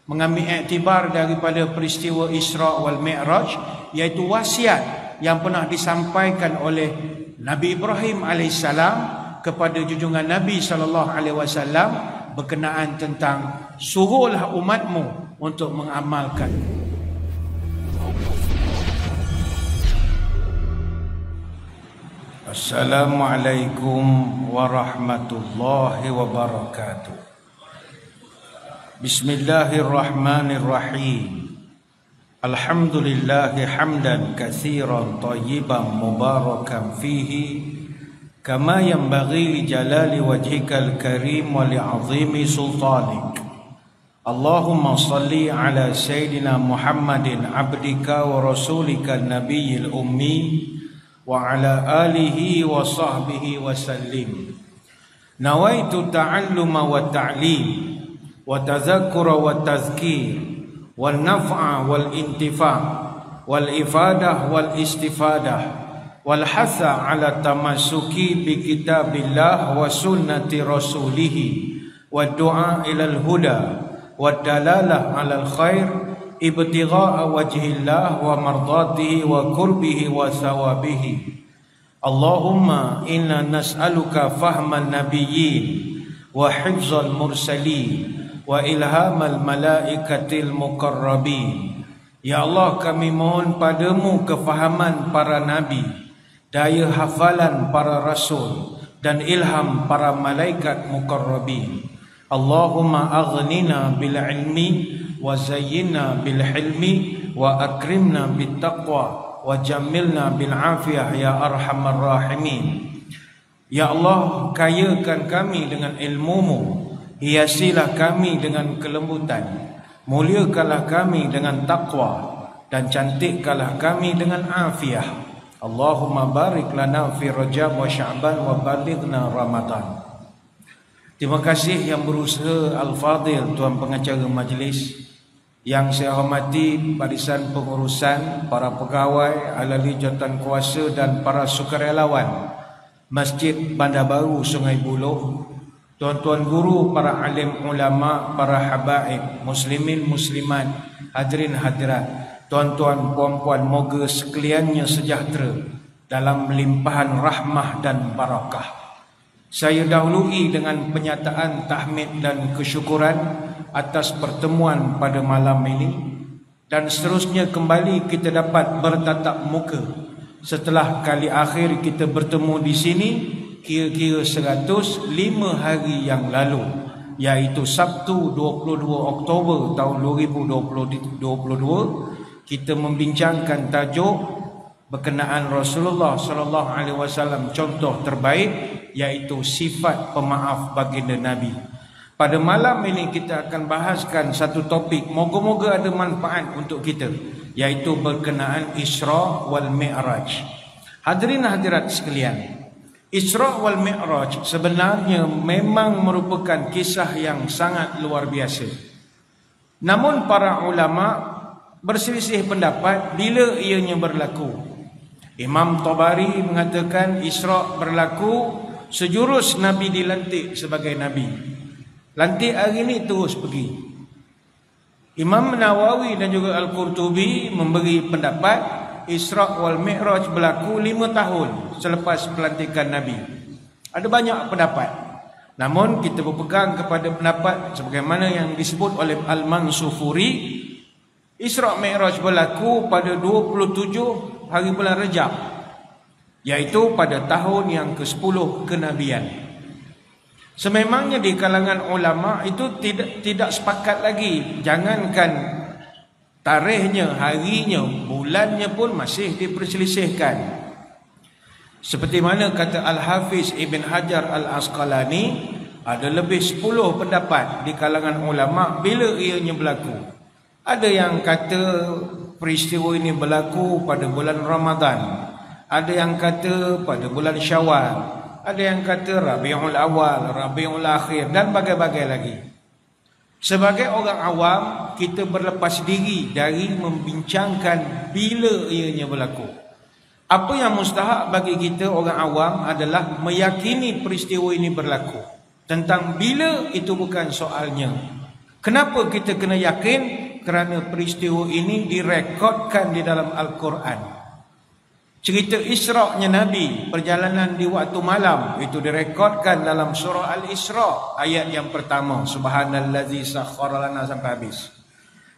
mengambil iktibar daripada peristiwa Isra wal Mi'raj, iaitu wasiat yang pernah disampaikan oleh Nabi Ibrahim alaihissalam kepada junjungan Nabi sallallahu alaihi wasallam berkenaan tentang suruhlah umatmu untuk mengamalkan. Assalamualaikum warahmatullahi wabarakatuh. Bismillahirrahmanirrahim. Alhamdulillahi hamdan katsiran tayyiban mubarakan fihi kama yanbaghi li jalali wajhikal karim wa li'azimi sultanik. Allahumma salli ala sayyidina Muhammadin abdika wa rasulika nabiyil ummi wa ala alihi wa sahbihi wa sallim. Nawaitu ta'alluma wa ta'lim wa tazakkura wa tazkir wal naf'a wal intifa' wal ifadah wal istifadah wal hatha ala tamassuki bi kitabillah wa sunnati rasulih wa du'a ilal huda wa dalalah alal khair ibtigha'a wajhillah wa mardatihi wa qurbihi wa thawabihi. Allahumma inna nas'aluka fahman nabiyyin wa hifzal mursalin wa ilhamal malaikatil muqarrabin. Ya Allah, kami mohon padamu kefahaman para nabi, daya hafalan para rasul, dan ilham para malaikat muqarrabin. Allahumma aghnina bil ilmi wa zayyinna bil hilmi wa akrimna bit taqwa wa jammilna bil afiyah ya arhamar rahimin. Ya Allah, kayakan kami dengan ilmu-Mu, hiasilah kami dengan kelembutan, muliakanlah kami dengan taqwa, dan cantikkanlah kami dengan afiyah. Allahumma barik lana fi Rajab wa Sya'ban wa balighna Ramadan. Terima kasih yang berusaha Al-Fadhil, Tuan Pengacara Majlis, yang saya hormati barisan pengurusan, para pegawai, ahli jawatan kuasa dan para sukarelawan Masjid Bandar Baru Sungai Buloh, tuan-tuan guru, para alim ulama, para habaib, muslimin muslimat, hadirin hadirat, tuan-tuan puan-puan, moga sekaliannya sejahtera dalam limpahan rahmah dan barakah. Saya dahului dengan penyataan tahmid dan kesyukuran atas pertemuan pada malam ini, dan seterusnya kembali kita dapat bertatap muka setelah kali akhir kita bertemu di sini kira-kira 105 hari yang lalu, iaitu Sabtu 22 Oktober tahun 2022. Kita membincangkan tajuk berkenaan Rasulullah sallallahu alaihi wasallam, contoh terbaik, iaitu sifat pemaaf baginda Nabi. Pada malam ini kita akan bahaskan satu topik, moga-moga ada manfaat untuk kita, iaitu berkenaan Isra wal Mi'raj. Hadirin hadirat sekalian, Isra wal Mi'raj sebenarnya memang merupakan kisah yang sangat luar biasa. Namun para ulama berselisih pendapat bila ianya berlaku. Imam Tabari mengatakan Isra berlaku sejurus Nabi dilantik sebagai Nabi. Lantik hari ini terus pergi. Imam Nawawi dan juga Al-Qurtubi memberi pendapat Isra wal Mi'raj berlaku 5 tahun selepas pelantikan Nabi. Ada banyak pendapat, namun kita berpegang kepada pendapat sebagaimana yang disebut oleh Al-Mansufuri. Isra Mi'raj berlaku pada 27 hari bulan Rajab, iaitu pada tahun yang ke-10 kenabian. Sememangnya di kalangan ulama itu tidak sepakat lagi, jangankan tarikhnya, harinya, bulannya pun masih diperselisihkan. Seperti mana kata Al-Hafiz Ibn Hajar Al-Asqalani, ada lebih 10 pendapat di kalangan ulama bila ianya berlaku. Ada yang kata peristiwa ini berlaku pada bulan Ramadan, ada yang kata pada bulan Syawal, ada yang kata Rabiul Awal, Rabiul Akhir, dan bagai-bagai lagi. Sebagai orang awam, kita berlepas diri dari membincangkan bila ianya berlaku. Apa yang mustahak bagi kita orang awam adalah meyakini peristiwa ini berlaku. Tentang bila itu bukan soalnya. Kenapa kita kena yakin? Kerana peristiwa ini direkodkan di dalam Al-Quran. Cerita Isra'-nya Nabi, perjalanan di waktu malam, itu direkodkan dalam surah Al-Isra' ayat yang pertama, Subhanallazi sakhkhara lana, sampai habis.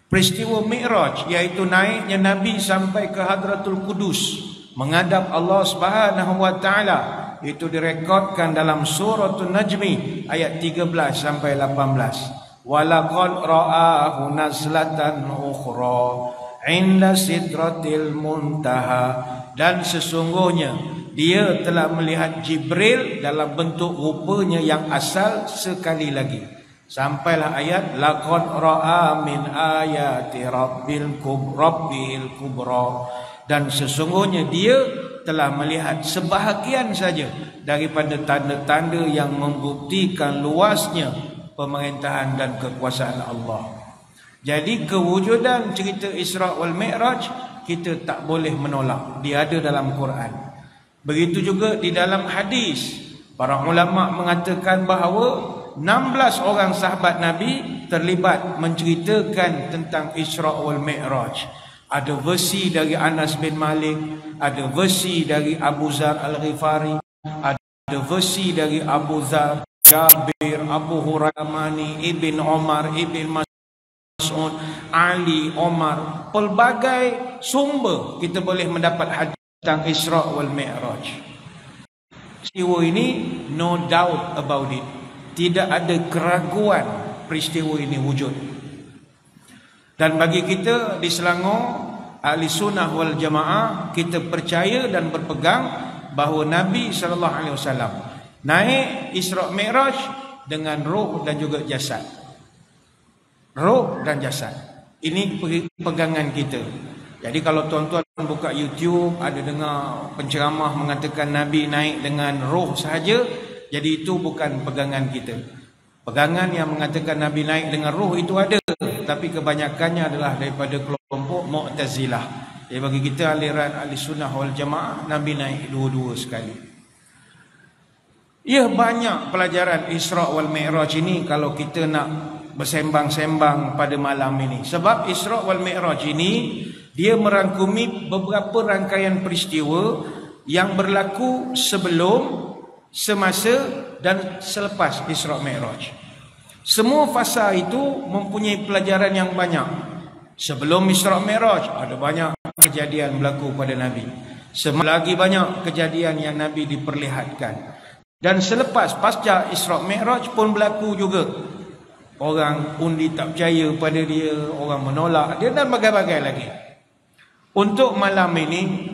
Peristiwa Mi'raj, iaitu naiknya Nabi sampai ke Hadratul Qudus, menghadap Allah Subhanahu wa taala, itu direkodkan dalam suratul Najmi ayat 13 sampai 18. Walaqad ra'ahu nazlatan ukhra 'inda sidratil muntaha, dan sesungguhnya dia telah melihat Jibril dalam bentuk rupanya yang asal sekali lagi. Sampailah ayat laqad ra'a min ayati rabbil kubra, dan sesungguhnya dia telah melihat sebahagian saja daripada tanda-tanda yang membuktikan luasnya pemerintahan dan kekuasaan Allah. Jadi kewujudan cerita Isra' wal Mi'raj kita tak boleh menolak. Dia ada dalam Quran. Begitu juga di dalam hadis. Para ulama mengatakan bahawa 16 orang sahabat Nabi terlibat menceritakan tentang Isra' wal Mi'raj. Ada versi dari Anas bin Malik, ada versi dari Abu Zar Al-Ghifari, ada versi dari Abu Zar, Jabir, Abu Hurairah, Ibn Umar, Ibn Mas'ud, Ali, Omar. Pelbagai sumber kita boleh mendapat hadis tentang Isra' wal Mi'raj. Peristiwa ini no doubt about it. Tidak ada keraguan peristiwa ini wujud. Dan bagi kita di Selangor, Ahli Sunnah wal Jamaah, kita percaya dan berpegang bahawa Nabi SAW naik Isra' Mi'raj dengan roh dan juga jasad. Roh dan jasad. Ini pegangan kita. Jadi kalau tuan-tuan buka YouTube, ada dengar penceramah mengatakan Nabi naik dengan roh sahaja, jadi itu bukan pegangan kita. Pegangan yang mengatakan Nabi naik dengan roh itu ada, tapi kebanyakannya adalah daripada kelompok Mu'tazilah. Jadi bagi kita aliran Ahli Sunnah wal Jamaah, Nabi naik dua-dua sekali. Ya, banyak pelajaran Isra' wal Mi'raj ini kalau kita nak bersembang-sembang pada malam ini. Sebab Isra' wal Mi'raj ini dia merangkumi beberapa rangkaian peristiwa yang berlaku sebelum, semasa dan selepas Isra' Mi'raj. Semua fasa itu mempunyai pelajaran yang banyak. Sebelum Isra' Mi'raj ada banyak kejadian berlaku pada Nabi. Lagi banyak kejadian yang Nabi diperlihatkan. Dan selepas pasca Isra' Mi'raj pun berlaku juga. Orang undi tak percaya pada dia, orang menolak dia dan bagai-bagai lagi. Untuk malam ini,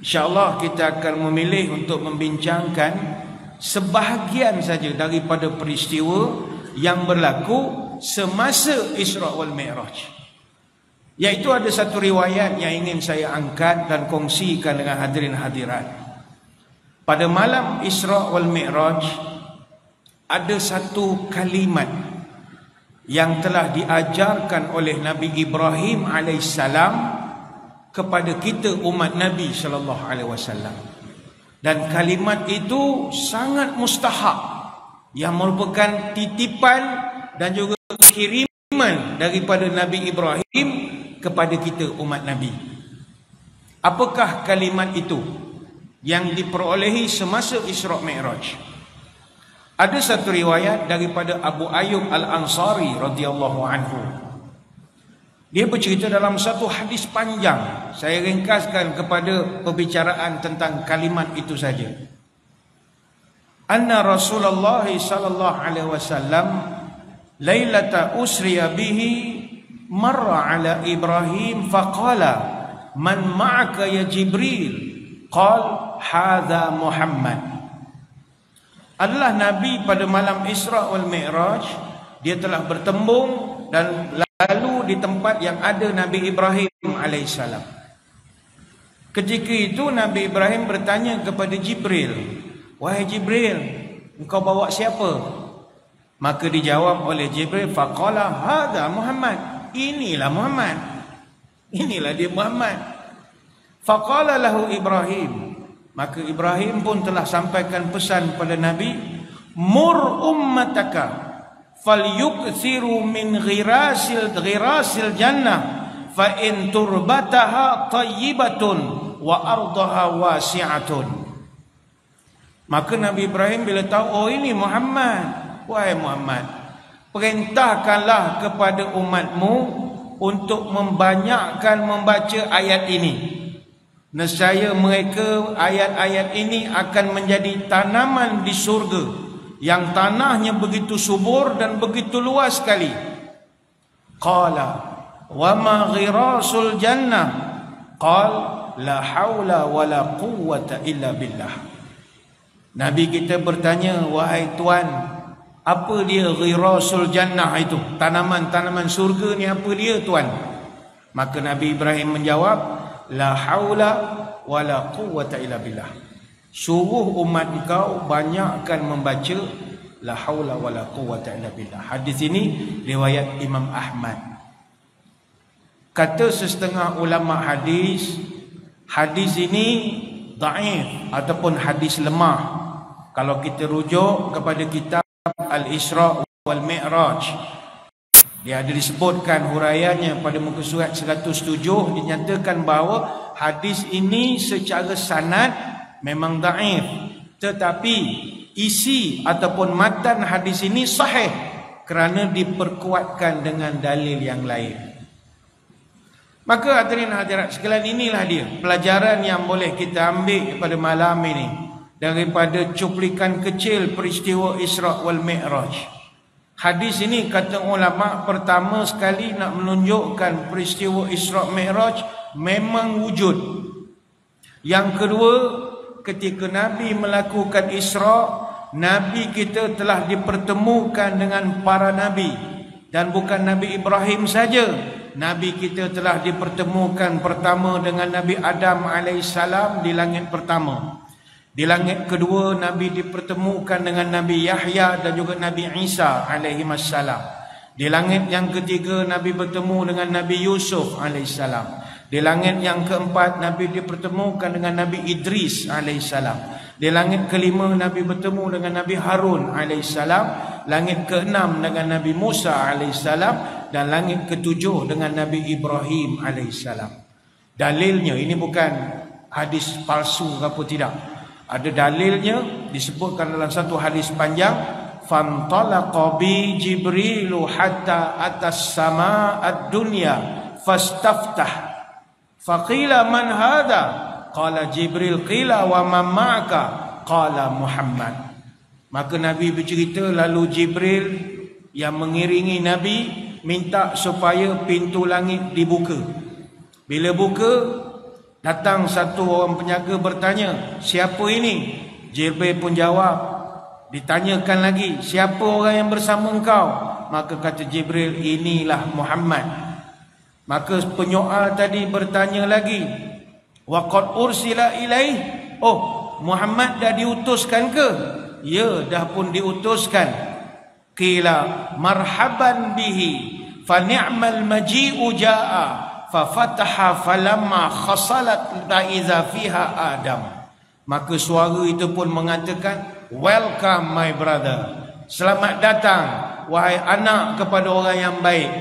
insya-Allah kita akan memilih untuk membincangkan sebahagian saja daripada peristiwa yang berlaku semasa Isra' wal Mi'raj. Iaitu ada satu riwayat yang ingin saya angkat dan kongsikan dengan hadirin hadirat. Pada malam Isra' wal Mi'raj ada satu kalimat yang telah diajarkan oleh Nabi Ibrahim alaihissalam kepada kita umat Nabi sallallahu alaihi wasallam. Dan kalimat itu sangat mustahak, yang merupakan titipan dan juga kiriman daripada Nabi Ibrahim kepada kita umat Nabi. Apakah kalimat itu yang diperolehi semasa Isra' Mi'raj? Ada satu riwayat daripada Abu Ayyub Al-Ansari radhiyallahu anhu. Dia bercerita dalam satu hadis panjang. Saya ringkaskan kepada perbicaraan tentang kalimat itu saja. Anna Rasulullah sallallahu alaihi wasallam lailata usriya bihi marra ala Ibrahim faqala man ma'aka ya Jibril? Qal hadha Muhammad. Adalah Nabi pada malam Isra' wal Mi'raj, dia telah bertembung dan lalu di tempat yang ada Nabi Ibrahim alaihissalam. Ketika itu Nabi Ibrahim bertanya kepada Jibril, "Wahai Jibril, engkau bawa siapa?" Maka dijawab oleh Jibril, faqala hadha Muhammad. Inilah Muhammad. Inilah dia Muhammad. Faqala lahu Ibrahim. Maka Ibrahim pun telah sampaikan pesan pada Nabi, mur ummataka falyukthiru min ghirasil jannah fa in turbataha tayyibatun wa ardaha wasi'atun. Maka Nabi Ibrahim bila tahu, oh ini Muhammad, wahai Muhammad, perintahkanlah kepada umatmu untuk membanyakkan membaca ayat ini. Nescaya mereka ayat-ayat ini akan menjadi tanaman di surga yang tanahnya begitu subur dan begitu luas sekali. Qala wa ma ghirasul jannah? Qala la haula wa la quwwata illa billah. Nabi kita bertanya, wahai Tuan, apa dia ghirasul jannah itu? Tanaman-tanaman surga ni apa dia, Tuan? Maka Nabi Ibrahim menjawab, la haula wa la quwwata illa billah. Suruh umat engkau banyakkan membaca la haula wa la quwwata illa billah. Hadis ini riwayat Imam Ahmad. Kata setengah ulama hadis, hadis ini dhaif ataupun hadis lemah. Kalau kita rujuk kepada kitab Al-Isra wal Mi'raj, dia ada disebutkan huraiannya pada muka surat 107, dinyatakan bahawa hadis ini secara sanad memang dhaif, tetapi isi ataupun matan hadis ini sahih kerana diperkuatkan dengan dalil yang lain. Maka hadirin hadirat sekalian, inilah dia pelajaran yang boleh kita ambil pada malam ini daripada cuplikan kecil peristiwa Isra wal Mi'raj. Hadis ini kata ulama pertama sekali nak menunjukkan peristiwa Isra Mi'raj memang wujud. Yang kedua, ketika Nabi melakukan Isra, Nabi kita telah dipertemukan dengan para Nabi. Dan bukan Nabi Ibrahim saja, Nabi kita telah dipertemukan pertama dengan Nabi Adam alaihissalam di langit pertama. Di langit kedua, Nabi dipertemukan dengan Nabi Yahya dan juga Nabi Isa alaihissalam. Di langit yang ketiga, Nabi bertemu dengan Nabi Yusuf alaihissalam. Di langit yang keempat, Nabi dipertemukan dengan Nabi Idris alaihissalam. Di langit kelima, Nabi bertemu dengan Nabi Harun alaihissalam. Langit keenam dengan Nabi Musa alaihissalam. Dan langit ketujuh dengan Nabi Ibrahim alaihissalam. Dalilnya, ini bukan hadis palsu apa tidak. Ada dalilnya, disebutkan dalam satu hadis panjang, fantalaqa bi Jibrilu hatta atas sama ad-dunya fastaftah faqila man hadha qala Jibril, qila wa man ma'aka qala Muhammad. Maka Nabi bercerita, lalu Jibril yang mengiringi Nabi minta supaya pintu langit dibuka. Bila buka, datang satu orang penjaga bertanya, siapa ini? Jibril pun jawab. Ditanyakan lagi, siapa orang yang bersama engkau? Maka kata Jibril, inilah Muhammad. Maka penyoal tadi bertanya lagi, wa qad ursila ilaih? Oh, Muhammad dah diutuskan ke? Ya, dah pun diutuskan. Qila marhaban bihi fa ni'mal maji'u ja'a fa fataha falamma khasalat ta'iza fiha Adam. Maka suara itu pun mengatakan, welcome my brother, selamat datang wahai anak kepada orang yang baik.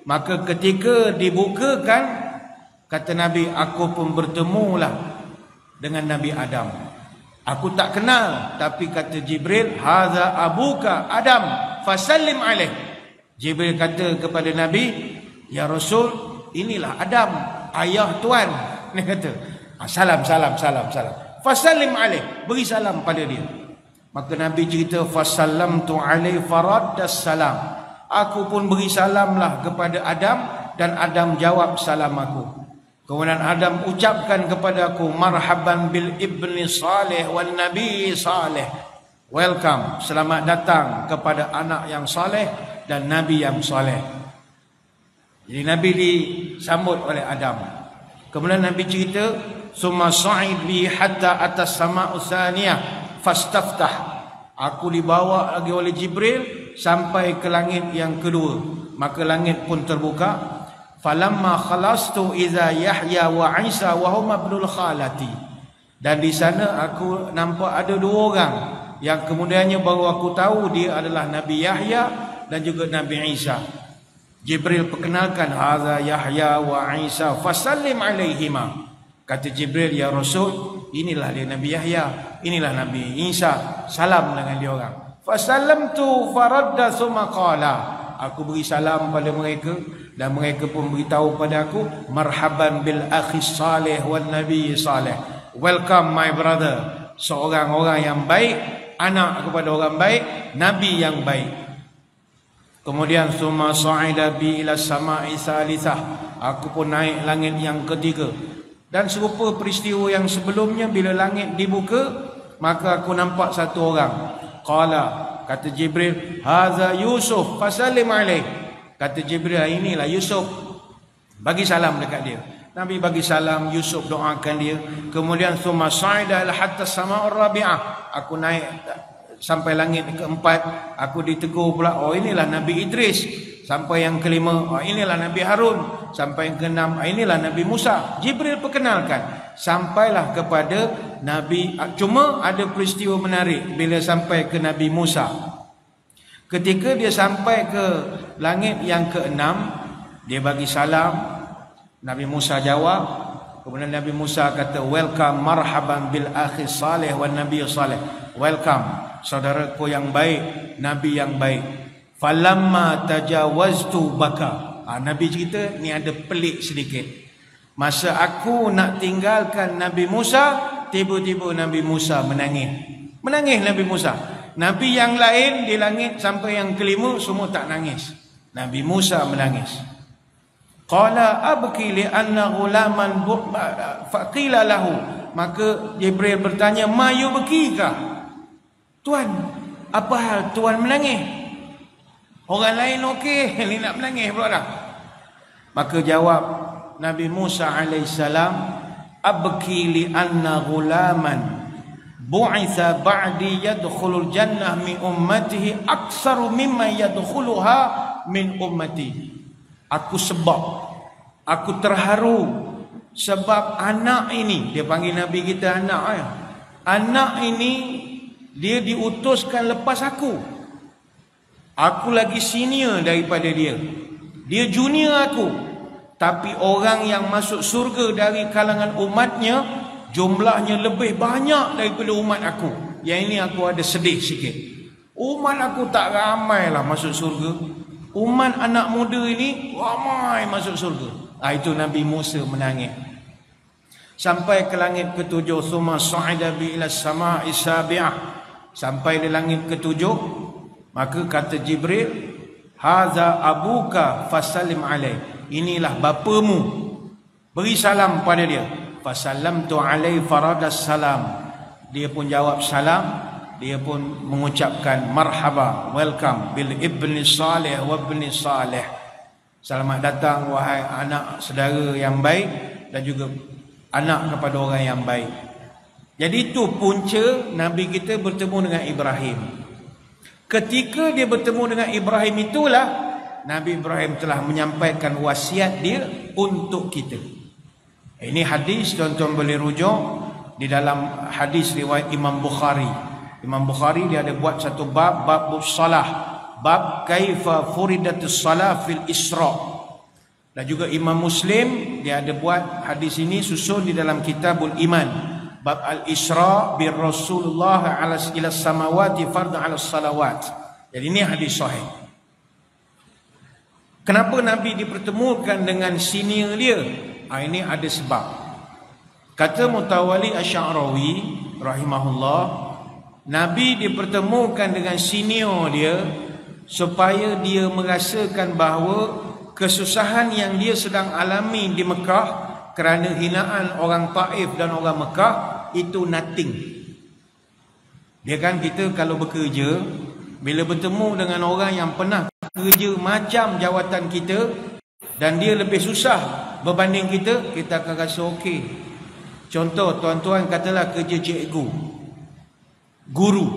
Maka ketika dibukakan, kata Nabi, aku pun bertemulah dengan Nabi Adam. Aku tak kenal, tapi kata Jibril, hadza abuka Adam fasallim alaih. Jibril kata kepada Nabi, ya Rasul, inilah Adam, ayah tuan. Dia kata, salam. Fasallim alaih, beri salam pada dia. Maka Nabi cerita, fasallamtu alaih faraddas salam. Aku pun beri salamlah kepada Adam, dan Adam jawab salam aku. Kemudian Adam ucapkan kepada aku, marhaban bil ibni salih wal nabi salih. Welcome, selamat datang kepada anak yang saleh dan nabi yang saleh. Jadi Nabi disambut oleh Adam. Kemudian Nabi cerita, summa sa'id bi hatta atas sama'u tsaniyah fastaftah. Aku dibawa lagi oleh Jibril sampai ke langit yang kedua. Maka langit pun terbuka. Falamma khalastu iza Yahya wa Isa wa huma ibnul khalati. Dan di sana aku nampak ada dua orang yang kemudiannya baru aku tahu dia adalah Nabi Yahya dan juga Nabi Isa. Jibril perkenalkan, hadza Yahya wa Isa fasallim alaihima. Kata Jibril, ya Rasul, inilah dia Nabi Yahya, inilah Nabi Isa, salam dengan dia orang. Fasallamtu faradda thumma qala, aku beri salam pada mereka dan mereka pun beritahu pada aku, marhaban bil akhi salih wan nabi salih, welcome my brother, seorang orang yang baik, anak kepada orang baik, nabi yang baik. Kemudian summa sa'ida bi ila sama'i thalithah, aku pun naik langit yang ketiga. Dan serupa peristiwa yang sebelumnya, bila langit dibuka, maka aku nampak satu orang. Qala, kata Jibril, hadza Yusuf fasallim alaih. Kata Jibril, inilah Yusuf, bagi salam dekat dia. Nabi bagi salam, Yusuf doakan dia. Kemudian summa sa'ida ila hatta sama'ur rabi'ah, aku naik sampai langit keempat, aku ditegur pula, oh inilah Nabi Idris. Sampai yang kelima, oh inilah Nabi Harun. Sampai yang keenam, inilah Nabi Musa. Jibril perkenalkan, sampailah kepada Nabi. Cuma ada peristiwa menarik bila sampai ke Nabi Musa. Ketika dia sampai ke langit yang keenam, dia bagi salam, Nabi Musa jawab. Kemudian Nabi Musa kata, welcome, marhaban bil akhi salih wan nabi salih, welcome saudaraku yang baik, nabi yang baik. Falamma tajawaztu baka. Nabi cerita ni ada pelik sedikit. Masa aku nak tinggalkan Nabi Musa, tiba-tiba Nabi Musa menangis. Menangis Nabi Musa. Nabi yang lain di langit sampai yang kelima semua tak nangis. Nabi Musa menangis. Qala abki li anna ghulaman faqila lahu. Maka Jibril bertanya, ma yubkika? Tuan, apa hal Tuan menangis? Orang lain okey, ni nak menangis pula dah. Maka jawab Nabi Musa alaihissalam, abki li anna ghulaman bu'itha ba'di yadkhulul jannah min ummatihi aktsaru mimma yadkhuluha min ummati. Aku terharu sebab anak ini, dia panggil Nabi kita anak ya. Anak ini dia diutuskan lepas aku. Aku lagi senior daripada dia. Dia junior aku. Tapi orang yang masuk surga dari kalangan umatnya, jumlahnya lebih banyak daripada umat aku. Yang ini aku ada sedih sikit. Umat aku tak ramai lah masuk surga. Umat anak muda ini ramai masuk surga. Itu Nabi Musa menangis. Sampai ke langit ketujuh, summa sa'ida bi ila sama'i sabi'ah. Sampai di langit ketujuh, maka kata Jibril, hadza abuka fasallim alaih. Inilah bapamu, beri salam pada dia. Fasallamtu alaih faradas salam. Dia pun jawab salam. Dia pun mengucapkan marhaba, welcome bil ibni salih wa ibni salih. Selamat datang wahai anak saudara yang baik dan juga anak kepada orang yang baik. Jadi itu punca Nabi kita bertemu dengan Ibrahim. Ketika dia bertemu dengan Ibrahim itulah Nabi Ibrahim telah menyampaikan wasiat dia untuk kita. Ini hadis tuan-tuan boleh rujuk di dalam hadis riwayat Imam Bukhari. Imam Bukhari dia ada buat satu bab, bab salah, bab kaifa furidatus salah fil Isra. Dan juga Imam Muslim dia ada buat hadis ini susun di dalam Kitabul Iman. Bab al-Isra bir Rasulullah ala ila samawati fardhu ala salawat. Jadi ini hadis sahih. Kenapa Nabi dipertemukan dengan senior dia? Ini ada sebab. Kata Mutawali Asy'arawi rahimahullah, Nabi dipertemukan dengan senior dia supaya dia merasakan bahawa kesusahan yang dia sedang alami di Mekah kerana hinaan orang Taif dan orang Mekah itu nothing. Dia kan kita kalau bekerja, bila bertemu dengan orang yang pernah kerja macam jawatan kita dan dia lebih susah berbanding kita, kita akan rasa okey. Contoh tuan-tuan katalah kerja cikgu, guru,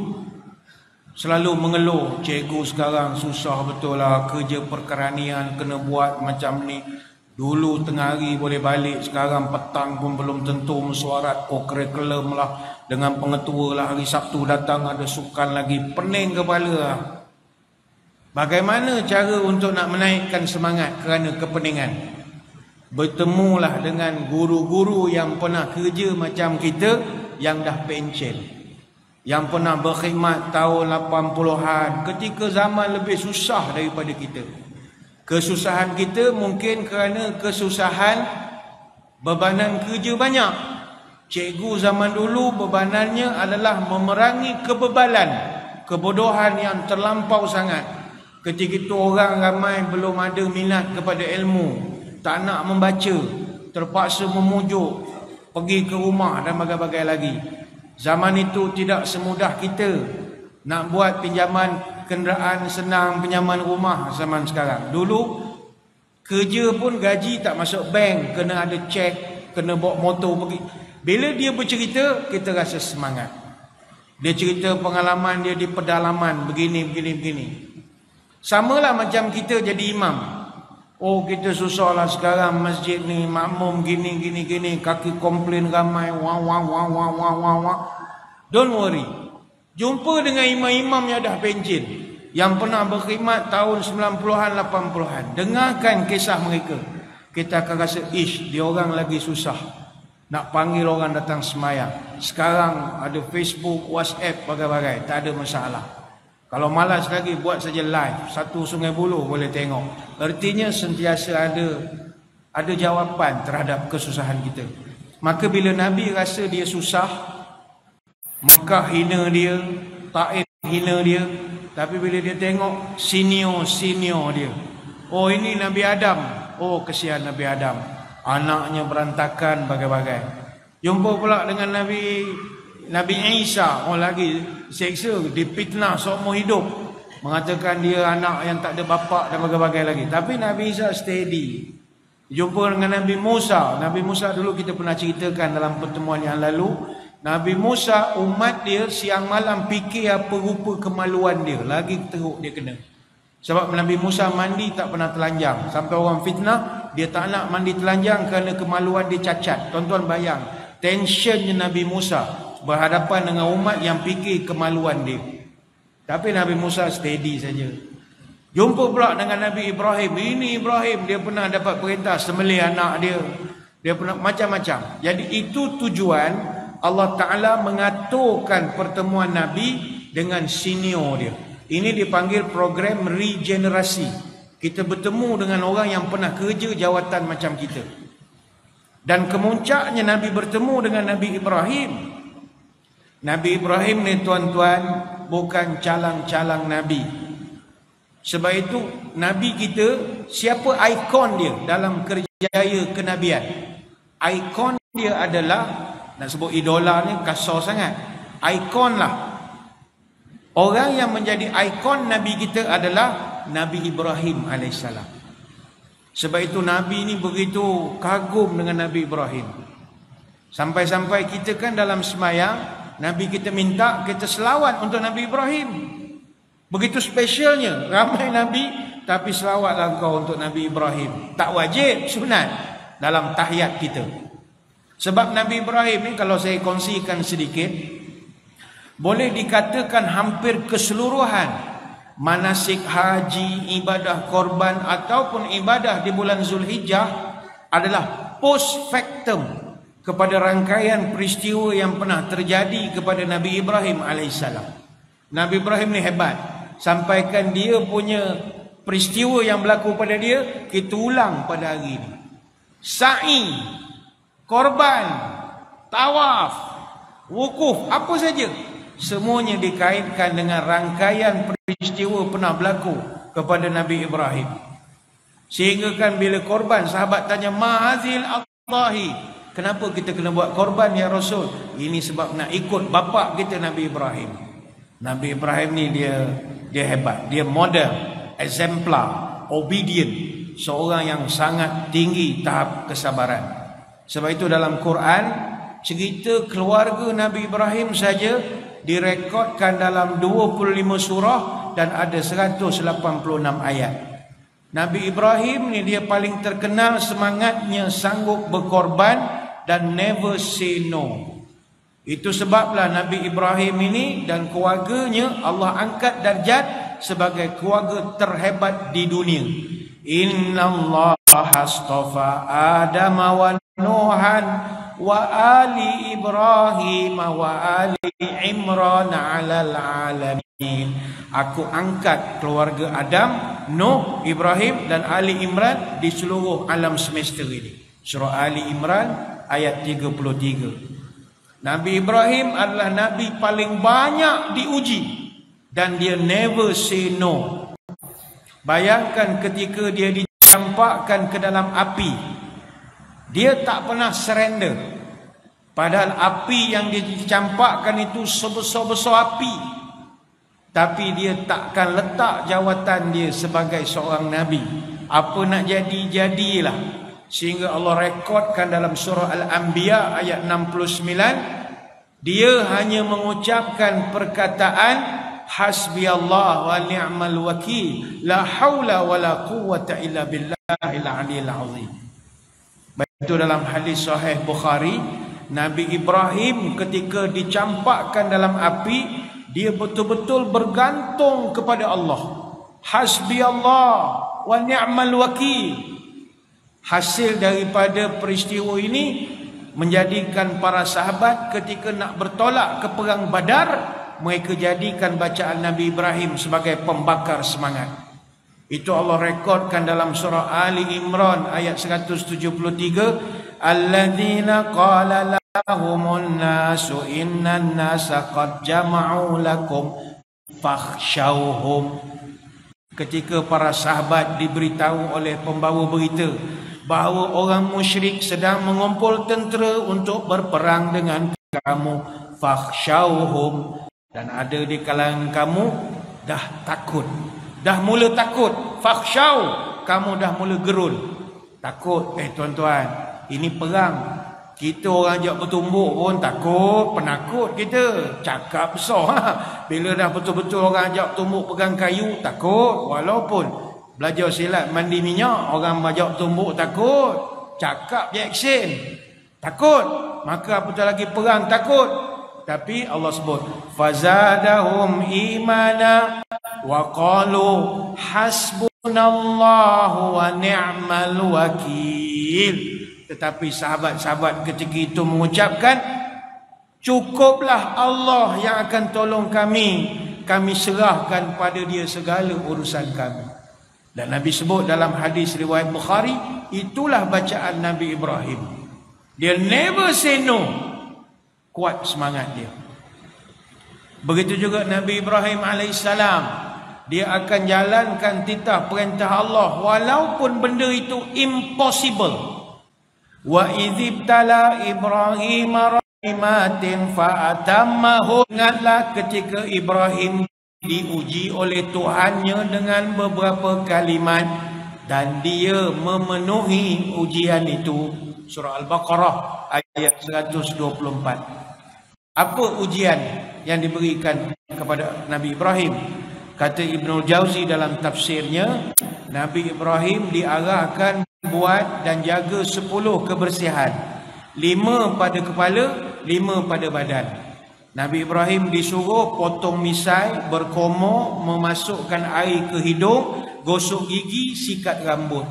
selalu mengeluh, cikgu sekarang susah betul lah, kerja perkeranian kena buat macam ni. Dulu tengah hari boleh balik, sekarang petang pun belum tentu mesyuarat co-curriculum lah dengan pengetua lah, hari Sabtu datang ada sukan lagi, pening kepala lah. Bagaimana cara untuk nak menaikkan semangat kerana kepeningan? Bertemulah dengan guru-guru yang pernah kerja macam kita, yang dah pencen, yang pernah berkhidmat tahun 80-an, ketika zaman lebih susah daripada kita. Kesusahan kita mungkin kerana kesusahan bebanan kerja banyak. Cikgu zaman dulu bebanannya adalah memerangi kebebalan, kebodohan yang terlampau sangat. Ketika itu orang ramai belum ada minat kepada ilmu, tak nak membaca, terpaksa memujuk, pergi ke rumah dan bagai-bagai lagi. Zaman itu tidak semudah kita nak buat pinjaman kenderaan senang, pinjaman rumah zaman sekarang. Dulu kerja pun gaji tak masuk bank, kena ada cek, kena bawa motor pergi. Bila dia bercerita, kita rasa semangat. Dia cerita pengalaman dia di pedalaman, begini. Samalah macam kita jadi imam. Oh, kita susahlah sekarang masjid ni, makmum gini, kaki komplain ramai, wah. Don't worry. Jumpa dengan imam-imam yang dah pencen, yang pernah berkhidmat tahun 90-an, 80-an. Dengarkan kisah mereka. Kita akan rasa, dia orang lagi susah nak panggil orang datang semayang. Sekarang ada Facebook, WhatsApp, bagai-bagai. Tak ada masalah. Kalau malas lagi, buat saja live. Satu Sungai Buloh boleh tengok. Artinya sentiasa ada jawapan terhadap kesusahan kita. Maka bila Nabi rasa dia susah, Mekah hina dia, Taif hina dia, tapi bila dia tengok senior dia, oh ini Nabi Adam, oh kesian Nabi Adam, anaknya berantakan bagai-bagai. Jumpa pula dengan Nabi Isa, oh lagi seksa, dipitnah seumur hidup, mengatakan dia anak yang tak ada bapa dan bagai-bagai lagi. Tapi Nabi Isa steady. Jumpa dengan Nabi Musa dulu kita pernah ceritakan dalam pertemuan yang lalu. Nabi Musa, umat dia siang malam fikir apa rupa kemaluan dia, lagi teruk dia kena. Sebab Nabi Musa mandi tak pernah telanjang, sampai orang fitnah dia tak nak mandi telanjang kerana kemaluan dia cacat. Tuan-tuan bayang tensionnya Nabi Musa berhadapan dengan umat yang fikir kemaluan dia. Tapi Nabi Musa steady saja. Jumpa pula dengan Nabi Ibrahim. Ini Ibrahim, dia pernah dapat perintah sembelih anak dia. Dia pernah macam-macam. Jadi itu tujuan Allah Ta'ala mengaturkan pertemuan Nabi dengan senior dia. Ini dipanggil program regenerasi. Kita bertemu dengan orang yang pernah kerja jawatan macam kita. Dan kemuncaknya Nabi bertemu dengan Nabi Ibrahim. Nabi Ibrahim ni tuan-tuan bukan calang-calang Nabi. Sebab itu Nabi kita, siapa ikon dia dalam kerjaya kenabian? Ikon dia adalah, nak sebut idola ni kasar sangat, ikon lah. Orang yang menjadi ikon Nabi kita adalah Nabi Ibrahim AS. Sebab itu Nabi ni begitu kagum dengan Nabi Ibrahim. Sampai-sampai kita kan dalam semayang, Nabi kita minta kita selawat untuk Nabi Ibrahim. Begitu spesialnya, ramai Nabi, tapi selawatlah engkau untuk Nabi Ibrahim. Tak wajib, sunat dalam tahiyat kita. Sebab Nabi Ibrahim ni, kalau saya kongsikan sedikit, boleh dikatakan hampir keseluruhan manasik haji, ibadah korban ataupun ibadah di bulan Zulhijjah adalah post factum kepada rangkaian peristiwa yang pernah terjadi kepada Nabi Ibrahim alaihissalam. Nabi Ibrahim ni hebat. Sampaikan dia punya peristiwa yang berlaku pada dia, kita ulang pada hari ini. Sa'i, korban, tawaf, wukuf, apa saja, semuanya dikaitkan dengan rangkaian peristiwa pernah berlaku kepada Nabi Ibrahim. Sehingga kan bila korban, sahabat tanya, Ma'azil Allahi, kenapa kita kena buat korban ya Rasul? Ini sebab nak ikut bapa kita Nabi Ibrahim. Nabi Ibrahim ni dia hebat. Dia model, exemplar, obedient, seorang yang sangat tinggi tahap kesabaran. Sebab itu dalam Quran, cerita keluarga Nabi Ibrahim saja direkodkan dalam 25 surah dan ada 186 ayat. Nabi Ibrahim ni dia paling terkenal semangatnya sanggup berkorban dan never say no. Itu sebablah Nabi Ibrahim ini dan keluarganya Allah angkat darjat sebagai keluarga terhebat di dunia. Innallaha astafa Adam wa Nuhan wa ali Ibrahim wa ali Imran 'alal alamin. Aku angkat keluarga Adam, Nuh, Ibrahim dan Ali Imran di seluruh alam semesta ini. Surah Ali Imran ayat 33. Nabi Ibrahim adalah nabi paling banyak diuji dan dia never say no. Bayangkan ketika dia dicampakkan ke dalam api, dia tak pernah surrender. Padahal api yang dia dicampakkan itu sebesar-besar api. Tapi dia takkan letak jawatan dia sebagai seorang nabi. Apa nak jadi, jadilah. Sehingga Allah rekodkan dalam surah Al-Anbiya ayat 69, dia hanya mengucapkan perkataan hasbiyallah wa ni'mal wakil, la haula wa la quwwata illa billahil aliyil azim. Itu dalam hadis sahih Bukhari, Nabi Ibrahim ketika dicampakkan dalam api, dia betul-betul bergantung kepada Allah. Hasbiyallah wa ni'mal wakil. Hasil daripada peristiwa ini menjadikan para sahabat ketika nak bertolak ke perang Badar, mereka jadikan bacaan Nabi Ibrahim sebagai pembakar semangat. Itu Allah rekodkan dalam surah Ali Imran ayat 173, alladzina qala lahumun nasu innan nasa qad jama'u lakum fakhshawhum. Ketika para sahabat diberitahu oleh pembawa berita bahawa orang musyrik sedang mengumpul tentera untuk berperang dengan kamu, fakhshawhum, dan ada di kalangan kamu dah takut, dah mula takut. Fakhshaw, kamu dah mula gerul, takut. Tuan-tuan, ini perang. Kita orang ajak bertumbuk pun takut, penakut kita. Cakap besar. Bila dah betul-betul orang ajak tumbuk pegang kayu, takut. Walaupun belajar silat mandi minyak, orang ajak tumbuk takut. Cakap je action, takut. Maka apatah lagi perang, takut. Tapi Allah sebut fazadahum imana wa qalu hasbunallahu wa ni'mal wakil. Tetapi sahabat-sahabat ketika itu mengucapkan, cukuplah Allah yang akan tolong kami. Kami serahkan pada dia segala urusan kami. Dan Nabi sebut dalam hadis riwayat Bukhari, itulah bacaan Nabi Ibrahim. Dia never say no. Kuat semangat dia. Begitu juga Nabi Ibrahim alaihissalam, dia akan jalankan titah perintah Allah walaupun benda itu impossible. Wa idzibtala Ibrahim rahimatin fa'atammahu. Ingatlah ketika Ibrahim diuji oleh Tuhannya dengan beberapa kalimat dan dia memenuhi ujian itu. Surah Al-Baqarah ayat 124. Apa ujian yang diberikan kepada Nabi Ibrahim? Kata Ibnul Jauzi dalam tafsirnya, Nabi Ibrahim diarahkan buat dan jaga 10 kebersihan. 5 pada kepala, 5 pada badan. Nabi Ibrahim disuruh potong misai, berkomor, memasukkan air ke hidung, gosok gigi, sikat rambut.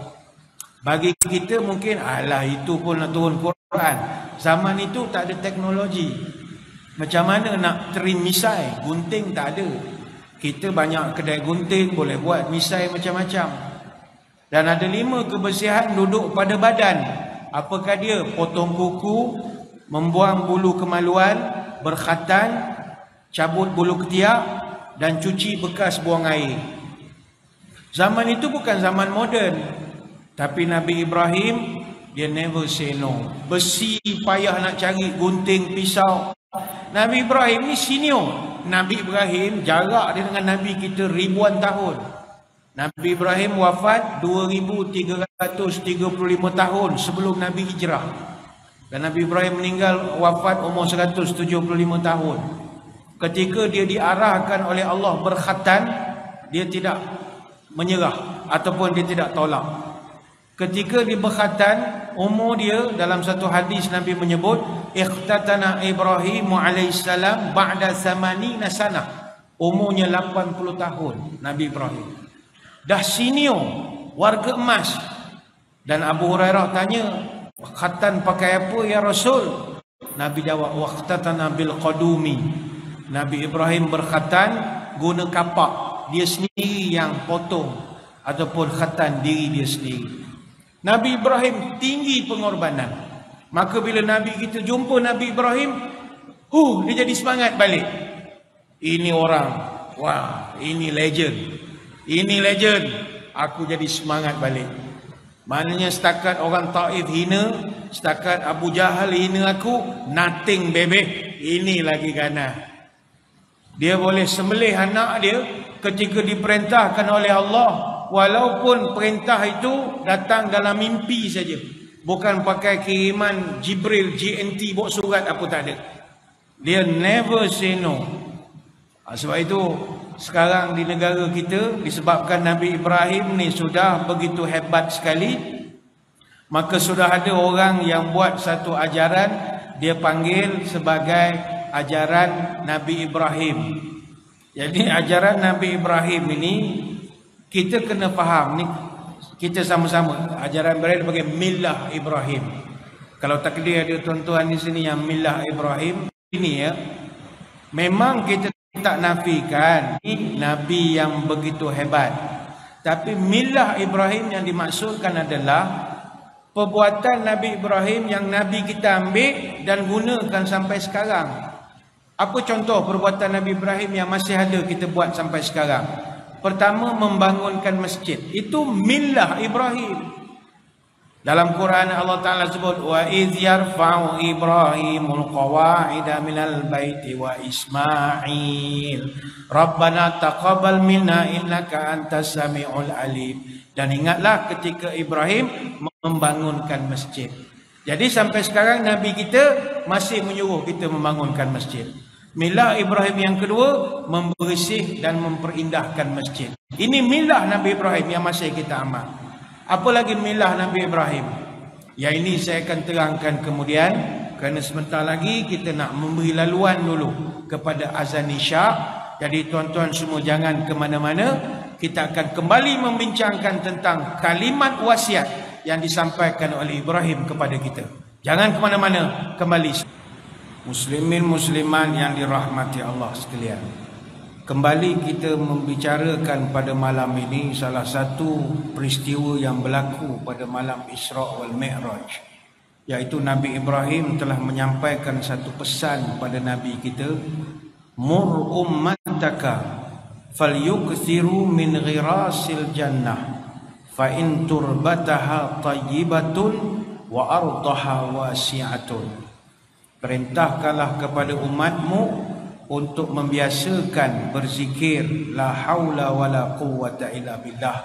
Bagi kita mungkin, alah itu pun nak turun Quran. Zaman itu tak ada teknologi. Macam mana nak trim misai? Gunting tak ada. Kita banyak kedai gunting, boleh buat misai macam-macam. Dan ada 5 kebersihan duduk pada badan. Apakah dia? Potong kuku, membuang bulu kemaluan, berkhatan, cabut bulu ketiak dan cuci bekas buang air. Zaman itu bukan zaman moden. Tapi Nabi Ibrahim, dia never say no. Besi payah nak cari, gunting, pisau. Nabi Ibrahim ni senior. Nabi Ibrahim jarak dia dengan Nabi kita ribuan tahun. Nabi Ibrahim wafat 2335 tahun sebelum Nabi hijrah. Dan Nabi Ibrahim meninggal wafat umur 175 tahun. Ketika dia diarahkan oleh Allah berkhatan, dia tidak menyerah ataupun dia tidak tolak. Ketika dia berkhatan, umur dia dalam satu hadis Nabi menyebut ikhtatana Ibrahim alaihissalam ba'da 80 sanah. Umurnya 80 tahun Nabi Ibrahim. Dah senior, warga emas. Dan Abu Hurairah tanya, khatan pakai apa ya Rasul? Nabi jawab, waqtatana bil qadumi. Nabi Ibrahim berkhatan guna kapak. Dia sendiri yang potong ataupun khatan diri dia sendiri. Nabi Ibrahim tinggi pengorbanan. Maka bila Nabi kita jumpa Nabi Ibrahim, dia jadi semangat balik. Ini orang, wah, ini legend. Ini legend. Aku jadi semangat balik. Maknanya setakat orang Taif hina, setakat Abu Jahal hina aku, nothing bebek. Ini lagi gana. Dia boleh sembelih anak dia ketika diperintahkan oleh Allah. Walaupun perintah itu datang dalam mimpi saja. Bukan pakai kiriman Jibril, GNT, bawa surat apa tak ada. Dia never say no. Sebab itu sekarang di negara kita, disebabkan Nabi Ibrahim ni sudah begitu hebat sekali, maka sudah ada orang yang buat satu ajaran, dia panggil sebagai ajaran Nabi Ibrahim. Jadi ajaran Nabi Ibrahim ini kita kena faham ni, kita sama-sama ajaran Ibrahim sebagai millah Ibrahim. Kalau takdir ada tuan-tuan di sini yang millah Ibrahim ini ya, memang kita tak nafikan ini Nabi yang begitu hebat. Tapi millah Ibrahim yang dimaksudkan adalah perbuatan Nabi Ibrahim yang Nabi kita ambil dan gunakan sampai sekarang. Apa contoh perbuatan Nabi Ibrahim yang masih ada kita buat sampai sekarang? Pertama, membangunkan masjid. Itu millah Ibrahim. Dalam Quran Allah Ta'ala sebut, wa idh yarfa'u Ibrahimul qawa'ida minal baiti wa Ismail Rabbana taqabbal minna innaka antas sami'ul alim. Dan ingatlah ketika Ibrahim membangunkan masjid. Jadi sampai sekarang Nabi kita masih menyuruh kita membangunkan masjid. Milah Ibrahim yang kedua, membersih dan memperindahkan masjid. Ini milah Nabi Ibrahim yang masih kita amal. Apa lagi milah Nabi Ibrahim? Ya, ini saya akan terangkan kemudian, kerana sebentar lagi kita nak memberi laluan dulu kepada azan isya. Jadi tuan-tuan semua jangan ke mana-mana. Kita akan kembali membincangkan tentang kalimat wasiat yang disampaikan oleh Ibrahim kepada kita. Jangan ke mana-mana, kembali. Muslimin musliman yang dirahmati Allah sekalian, kembali kita membicarakan pada malam ini salah satu peristiwa yang berlaku pada malam Isra wal Mi'raj, iaitu Nabi Ibrahim telah menyampaikan satu pesan pada Nabi kita, mur ummataka falyukthiru min ghirasil jannah fa in turbataha tayyibatun wa ardaha wasi'atun. Perintahkanlah kepada umatmu untuk membiasakan berzikir la haula wala quwwata illa billah,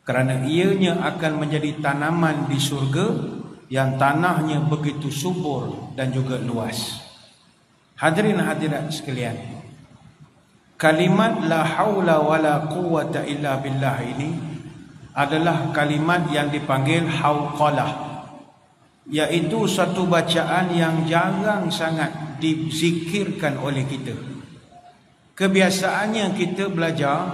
kerana ianya akan menjadi tanaman di surga yang tanahnya begitu subur dan juga luas. Hadirin hadirat sekalian, kalimat la haula wala quwwata illa billah ini adalah kalimat yang dipanggil hauqalah, iaitu satu bacaan yang jarang sangat dizikirkan oleh kita. Kebiasaannya kita belajar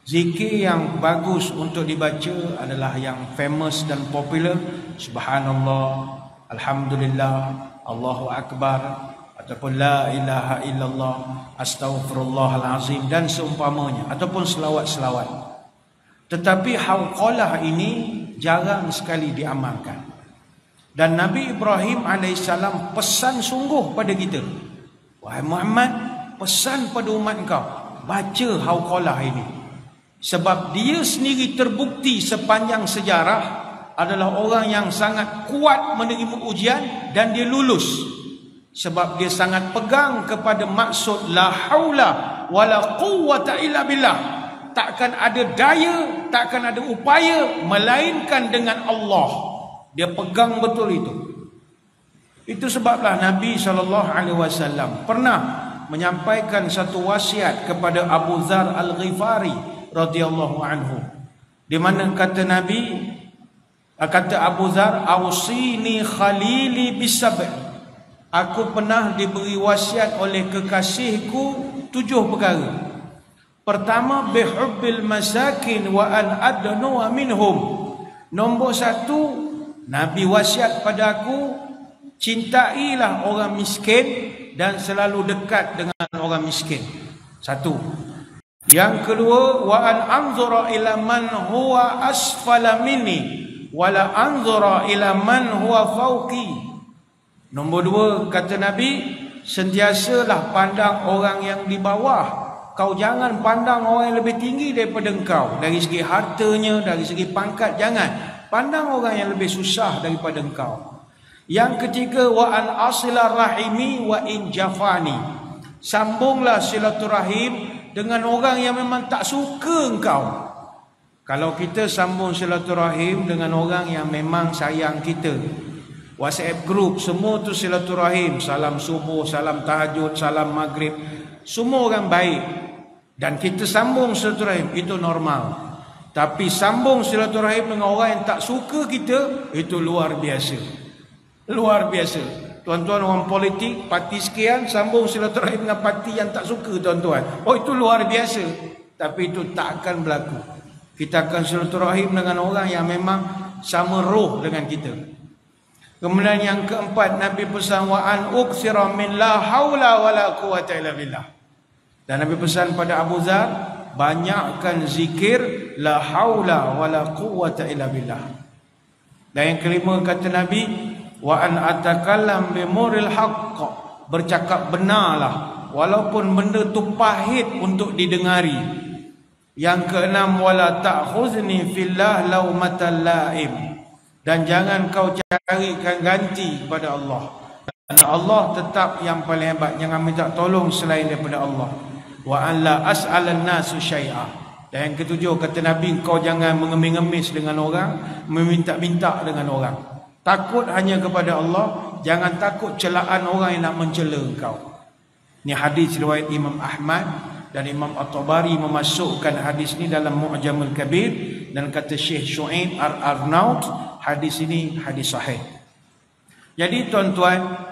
zikir yang bagus untuk dibaca adalah yang famous dan popular, subhanallah, alhamdulillah, Allahu akbar, ataupun la ilaha illallah, astaghfirullahalazim dan seumpamanya, ataupun selawat-selawat. Tetapi hauqalah ini jarang sekali diamalkan. Dan Nabi Ibrahim AS pesan sungguh pada kita, wahai Muhammad, pesan pada umat engkau, baca hauqalah ini. Sebab dia sendiri terbukti sepanjang sejarah adalah orang yang sangat kuat menerima ujian dan dia lulus. Sebab dia sangat pegang kepada maksud la haula wala quwwata illa billah. Takkan ada daya, takkan ada upaya melainkan dengan Allah. Dia pegang betul itu. Itu sebablah Nabi SAW pernah menyampaikan satu wasiat kepada Abu Dzar Al-Ghifari radhiyallahu anhu, di mana kata Nabi, kata Abu Dzar, ausini khalili bisab'. Aku pernah diberi wasiat oleh kekasihku 7 perkara. Pertama, bihubbil masakin wa an adnu minhum. Nombor satu, Nabi wasiat padaku, cintailah orang miskin dan selalu dekat dengan orang miskin. Satu. Yang kedua, wa an anzura ila man huwa asfala minni wa la anzura ila man huwa fawqi. Nombor dua, kata Nabi, sentiasalah pandang orang yang di bawah. Kau jangan pandang orang yang lebih tinggi daripada engkau. Dari segi hartanya, dari segi pangkat, jangan. Pandang orang yang lebih susah daripada engkau. Yang ketiga, wa an asila rahimi wa in jafani. Sambunglah silaturahim dengan orang yang memang tak suka engkau. Kalau kita sambung silaturahim dengan orang yang memang sayang kita, WhatsApp group, semua tu silaturahim, salam subuh, salam tahajud, salam maghrib, semua orang baik, dan kita sambung silaturahim, itu normal. Tapi sambung silaturahim dengan orang yang tak suka kita, itu luar biasa. Luar biasa. Tuan-tuan orang politik, parti sekian, sambung silaturahim dengan parti yang tak suka, tuan-tuan. Oh, itu luar biasa. Tapi itu tak akan berlaku. Kita akan silaturahim dengan orang yang memang sama roh dengan kita. Kemudian yang keempat, Nabi pesan wa an uksira min la haula wala quwata illa billah. Dan Nabi pesan pada Abu Dzar, banyakkan zikir la haula wala quwata illa billah. Dan yang kelima kata Nabi, wa an atakallam bimuril haqq, bercakap benarlah walaupun benda tu pahit untuk didengari. Yang keenam, wala ta'khuzni fillah laumatal laim, dan jangan kau carikan ganti pada Allah. Kerana Allah tetap yang paling hebat, jangan minta tolong selain daripada Allah. Wa an la as'alan nasu syai'a. Dan yang ketujuh kata Nabi, kau jangan mengemis-ngemis dengan orang, meminta-minta dengan orang. Takut hanya kepada Allah, jangan takut celaan orang yang nak mencela engkau. Ini hadis riwayat Imam Ahmad, dan Imam At-Tabari memasukkan hadis ini dalam Mu'jamul Kabir, dan kata Syekh Shu'aib Ar-Arnaut, hadis ini hadis sahih. Jadi tuan-tuan,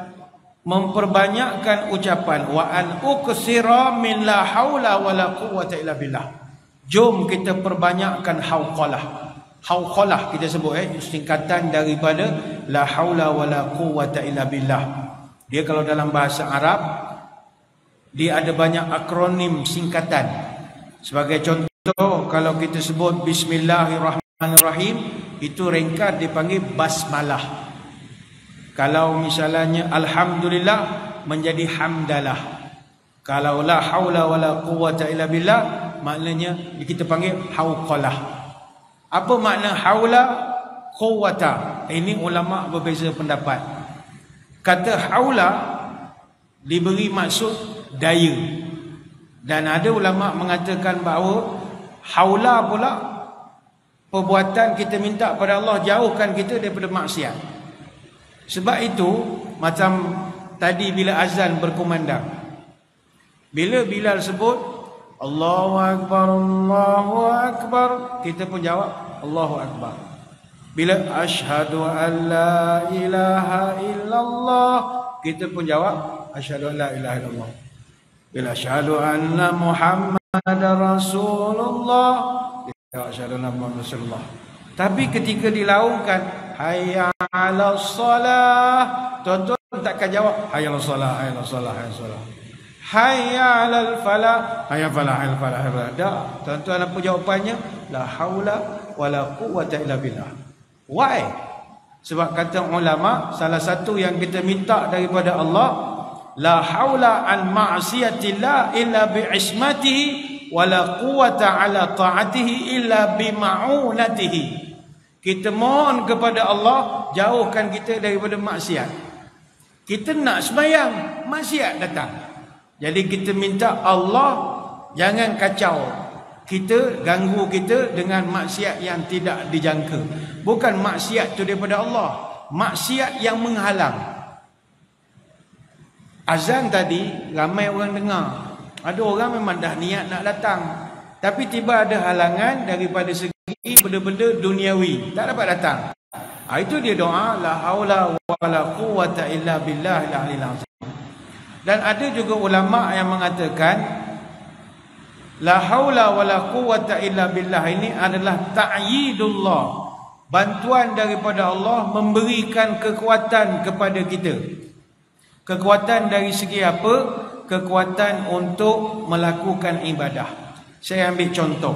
memperbanyakkan ucapan wa an uksira min la haula wala quwwata illa billah. Jom kita perbanyakkan hauqalah. Hauqalah kita sebut singkatan daripada la haula wala quwwata illa billah. Dia kalau dalam bahasa Arab, dia ada banyak akronim singkatan. Sebagai contoh, kalau kita sebut bismillahirrahmanirrahim, itu ringkas dipanggil basmalah. Kalau misalnya alhamdulillah menjadi hamdalah. Kalau la haula wala quwwata illa billah, maknanya kita panggil hauqalah. Apa makna haula quwwata? Ini ulama berbeza pendapat. Kata haula diberi maksud daya. Dan ada ulama mengatakan bahawa haula pula perbuatan kita minta pada Allah jauhkan kita daripada maksiat. Sebab itu macam tadi bila azan berkumandang, bila Bilal sebut Allahu Akbar, Allahu Akbar, kita pun jawab Allahu Akbar. Bila asyhadu an la ilaha illallah, kita pun jawab asyhadu an la ilaha illallah. Bila asyhadu anna Muhammadar Rasulullah, kita asyhadu anna Muhammadar Rasulullah. Tapi ketika dilaungkan hayya 'alas salah, tuan-tuan takkan jawab hayya 'alas salah, hayya 'alas salah, hayya 'alas salah. Hayya 'alal falah, hayya falah, hayya falah, hayya falah. Dah, tuan-tuan apa jawapannya? La haula wala quwwata illa billah. Why? Sebab kata ulama, salah satu yang kita minta daripada Allah, la haula an ma'siyatillah illa bi'ismatihi wala quwwata ala ta'atihi illa bima'unatihi. Kita mohon kepada Allah jauhkan kita daripada maksiat. Kita nak sembahyang, maksiat datang. Jadi kita minta Allah jangan kacau kita, ganggu kita dengan maksiat yang tidak dijangka. Bukan maksiat itu daripada Allah, maksiat yang menghalang. Azan tadi ramai orang dengar, ada orang memang dah niat nak datang, tapi tiba ada halangan daripada segi benda-benda duniawi, tak dapat datang. Itu dia doa la haula wala quwwata illa billahil aliyil azim. Dan ada juga ulama yang mengatakan La haula wala quwwata illa billah ini adalah ta'yidullah, bantuan daripada Allah memberikan kekuatan kepada kita. Kekuatan dari segi apa? Kekuatan untuk melakukan ibadah. Saya ambil contoh.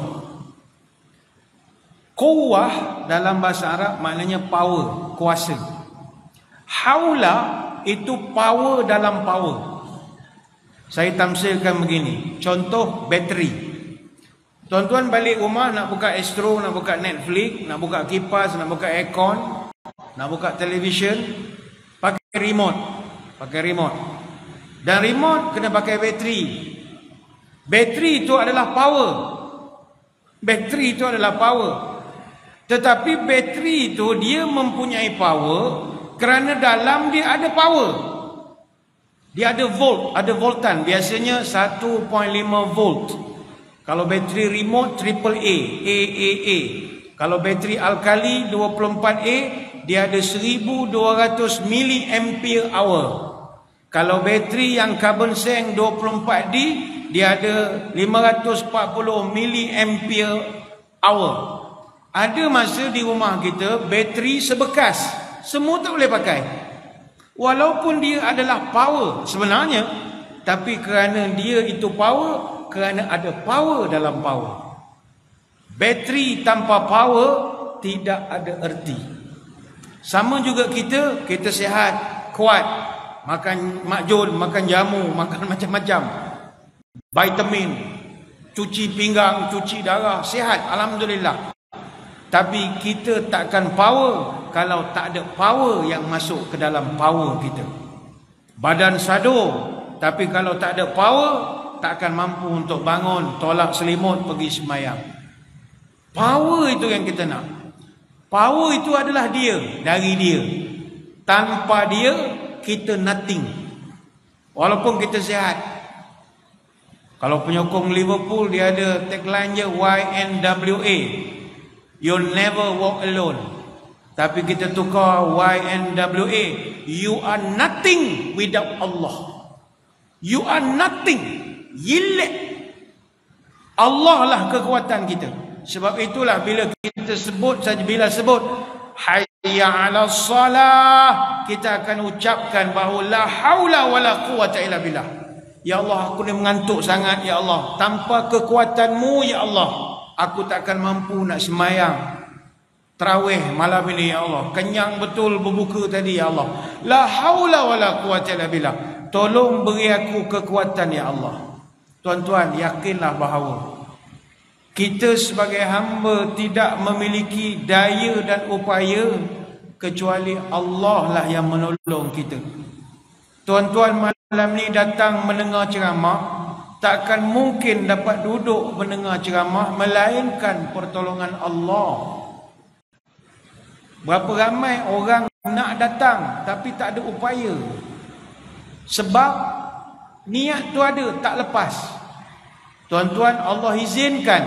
Quwwah dalam bahasa Arab maknanya power, kuasa. Haula itu power dalam power. Saya tamsilkan begini. Contoh bateri. Tuan-tuan balik rumah nak buka Astro, nak buka Netflix, nak buka kipas, nak buka aircon, nak buka television, pakai remote. Pakai remote. Dan remote kena pakai bateri. Bateri itu adalah power. Bateri itu adalah power. Tetapi bateri itu dia mempunyai power kerana dalam dia ada power. Dia ada volt, ada voltan. Biasanya 1.5 volt. Kalau bateri remote AAA, AAA. Kalau bateri alkali 24A, dia ada 1200 milliampere hour. Kalau bateri yang carbon seng 24D, dia ada 540 milliampere hour. Ada masa di rumah kita bateri sebekas, semua tak boleh pakai. Walaupun dia adalah power sebenarnya, tapi kerana dia itu power, kerana ada power dalam power. Bateri tanpa power tidak ada erti. Sama juga kita sihat, kuat, makan makjun, makan jamu, makan macam-macam, vitamin, cuci pinggang, cuci darah, sihat, alhamdulillah. Tapi kita takkan power kalau tak ada power yang masuk ke dalam power kita. Badan sadur, tapi kalau tak ada power, takkan mampu untuk bangun, tolak selimut, pergi sembahyang. Power itu yang kita nak. Power itu adalah dia, dari dia. Tanpa dia, kita nothing. Walaupun kita sihat. Kalau penyokong Liverpool, dia ada tagline je, YNWA. You'll never walk alone. Tapi kita tukar YNWA. You are nothing without Allah. You are nothing. Yilek. Allah lah kekuatan kita. Sebab itulah bila kita sebut saja, bila sebut hayya 'alas salah, kita akan ucapkan bahawa la haula wala quwwata illa billah. Ya Allah, aku ni mengantuk sangat ya Allah. Tanpa kekuatan-Mu ya Allah, aku takkan mampu nak sembahyang tarawih malam ini ya Allah. Kenyang betul berbuka tadi ya Allah. La haula wala quwwata illa billah. Tolong beri aku kekuatan ya Allah. Tuan-tuan, yakinlah bahawa kita sebagai hamba tidak memiliki daya dan upaya kecuali Allah lah yang menolong kita. Tuan-tuan malam ni datang mendengar ceramah, takkan mungkin dapat duduk mendengar ceramah melainkan pertolongan Allah. Berapa ramai orang nak datang tapi tak ada upaya. Sebab niat tu ada, tak lepas. Tuan-tuan, Allah izinkan.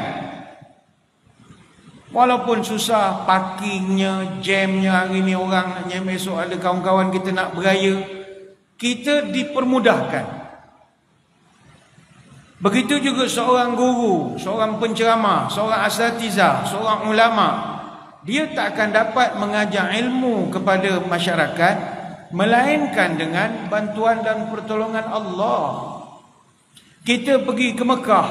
Walaupun susah parkingnya, jamnya hari ni orang nak nyam, esok ada kawan-kawan kita nak beraya, kita dipermudahkan. Begitu juga seorang guru, seorang penceramah, seorang asatizah, seorang ulama, dia tak akan dapat mengajar ilmu kepada masyarakat melainkan dengan bantuan dan pertolongan Allah. Kita pergi ke Mekah,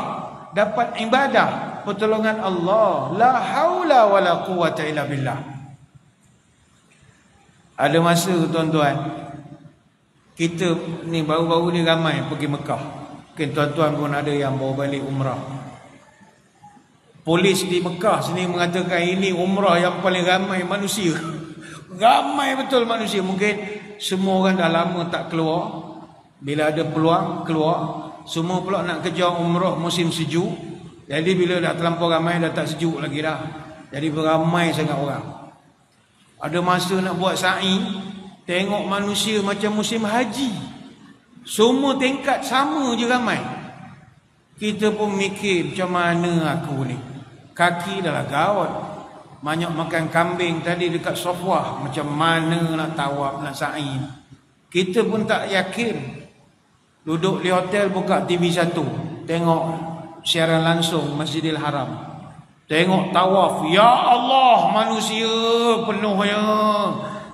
dapat ibadah, pertolongan Allah. La haula wala quwwata illa billah. Ada masa tuan-tuan, kita ni baru-baru ni ramai pergi Mekah. Mungkin tuan-tuan pun ada yang bawa balik umrah. Polis di Mekah sini mengatakan ini umrah yang paling ramai manusia. Ramai betul manusia. Mungkin semua orang dah lama tak keluar. Bila ada peluang, keluar. Semua pula nak kejar umrah musim sejuk. Jadi bila dah terlampau ramai, dah tak sejuk lagi dah. Jadi beramai sangat orang. Ada masa nak buat sa'i, tengok manusia macam musim haji. Semua tingkat sama je ramai. Kita pun mikir macam mana aku ni. Kaki dah lah gawat. Banyak makan kambing tadi dekat Sofwah. Macam mana nak tawaf, nak sa'i. Kita pun tak yakin. Duduk di hotel buka TV 1. Tengok siaran langsung Masjidil Haram. Tengok tawaf, ya Allah, manusia penuhnya.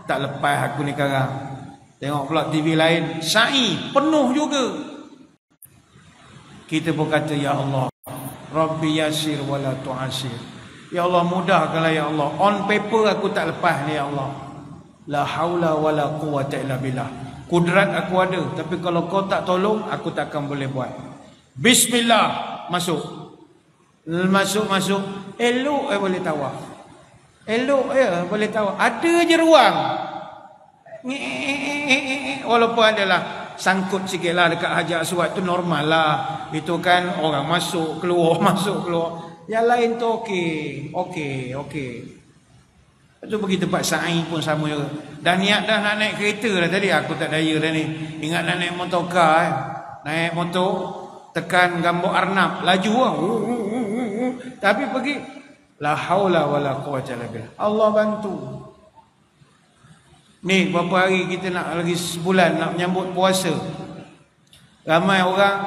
Tak lepas aku ni sekarang. Tengok pula TV lain, sa'i penuh juga. Kita pun kata, ya Allah, Rabbi yasir wala tu'asir. Ya Allah, mudahkanlah ya Allah. On paper aku tak lepas ni ya Allah. La haula wala quwwata illa billah. Kudrat aku ada, tapi kalau kau tak tolong, aku takkan boleh buat. Bismillah, masuk. Masuk. Elok boleh tawaf. Elok boleh tawaf. Ada je ruang. Walaupun adalah sangkut sikit lah dekat Hajar Aswad tu normal lah. Itu kan orang masuk keluar masuk keluar. Yang lain tu okey. Itu pergi tempat sa'i pun sama juga. Dah niat dah nak naik kereta dah tadi. Aku tak daya dah ni. Ingat nak naik motorcar Naik motor, tekan gambar Arnab, laju lah. Tapi pergi, la haula wala quwwata illa billah. Allah bantu. Ni berapa hari kita nak, lagi sebulan nak menyambut puasa. Ramai orang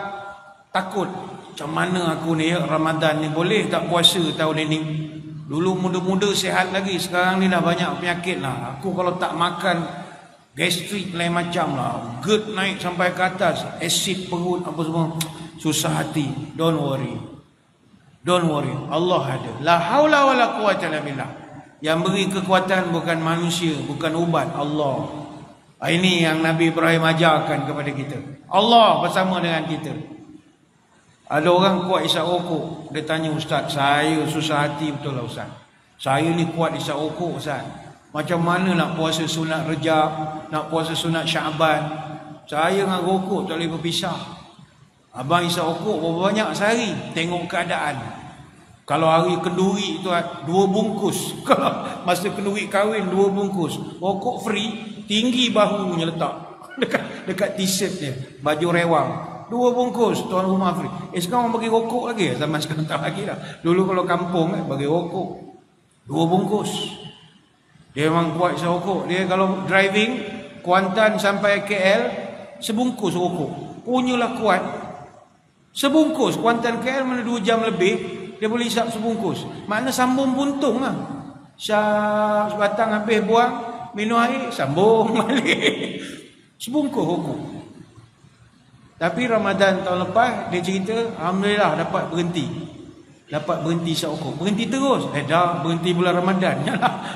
takut, macam mana aku ni Ramadan ni boleh tak puasa tahun ini. Dulu muda-muda sihat lagi, sekarang ni dah banyak penyakit lah. Aku kalau tak makan, gastrik lain macam lah, GERD naik sampai ke atas, asid perut apa semua, susah hati. Don't worry, Allah ada. La haula wala quwwata illa billah. Yang beri kekuatan bukan manusia, bukan ubat, Allah. Ini yang Nabi Ibrahim ajarkan kepada kita. Allah bersama dengan kita. Ada orang kuat isap rokok. Dia tanya, Ustaz, saya susah hati betul lah Ustaz. Saya ni kuat isap rokok Ustaz. Macam mana nak puasa sunat Rejab, nak puasa sunat Syaban? Saya dengan rokok tak boleh berpisah. Abang isap rokok berapa banyak sehari? Tengok keadaan. Kalau hari kenduri itu 2 bungkus. Kalau masa kenduri kahwin 2 bungkus. Rokok free, tinggi bahunya letak. Dekat t-shirt dia, baju rewang. 2 bungkus, tuan rumah free. Sekarang orang bagi rokok lagi. Zaman sekarang tak lagi dah. Dulu kalau kampung bagi rokok 2 bungkus. Dia memang kuat isap rokok. Dia kalau driving Kuantan sampai KL, sebungkus rokok. Punyalah kuat. Sebungkus. Kuantan KL mana 2 jam lebih, dia boleh isap sebungkus. Makna sambung puntung lah. Syah sebatang habis buang, minum air, sambung balik. Sebungkus rokok. Tapi Ramadan tahun lepas, dia cerita, alhamdulillah dapat berhenti. Dapat berhenti isap rokok. Berhenti terus. Dah berhenti bulan Ramadan.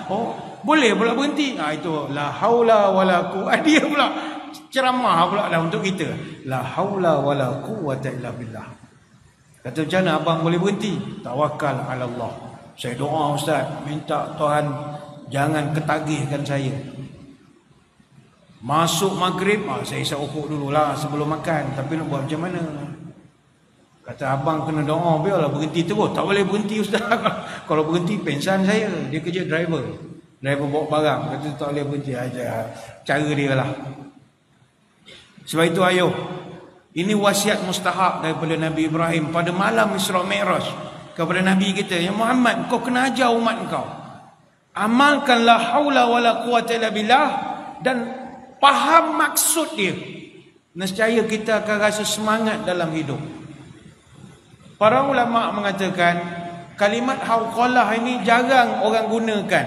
Oh, boleh pula berhenti. Itu la haula wala quwwata. Dia pula ceramah pula dah untuk kita. La haula wala quwwata illa billah. Kata, macam mana abang boleh berhenti? Tawakal ala Allah. Saya doa Ustaz, minta Tuhan jangan ketagihkan saya. Masuk maghrib, saya isap rokok dululah sebelum makan. Tapi nak buat macam mana? Kata, abang kena doa, biarlah berhenti terus. Tak boleh berhenti Ustaz. Kalau berhenti pensan saya. Dia kerja driver bawa barang. Kata tak boleh berhenti aja. Cara dia lah. Sebab itu ayuh, ini wasiat mustahak daripada Nabi Ibrahim pada malam Isra Mi'raj kepada Nabi kita. Ya Muhammad, kau kena ajar umat kau. Amalkan la haula wala quwwata illa billah dan faham maksud dia. Nescaya kita akan rasa semangat dalam hidup. Para ulama mengatakan kalimat hauqalah ini jarang orang gunakan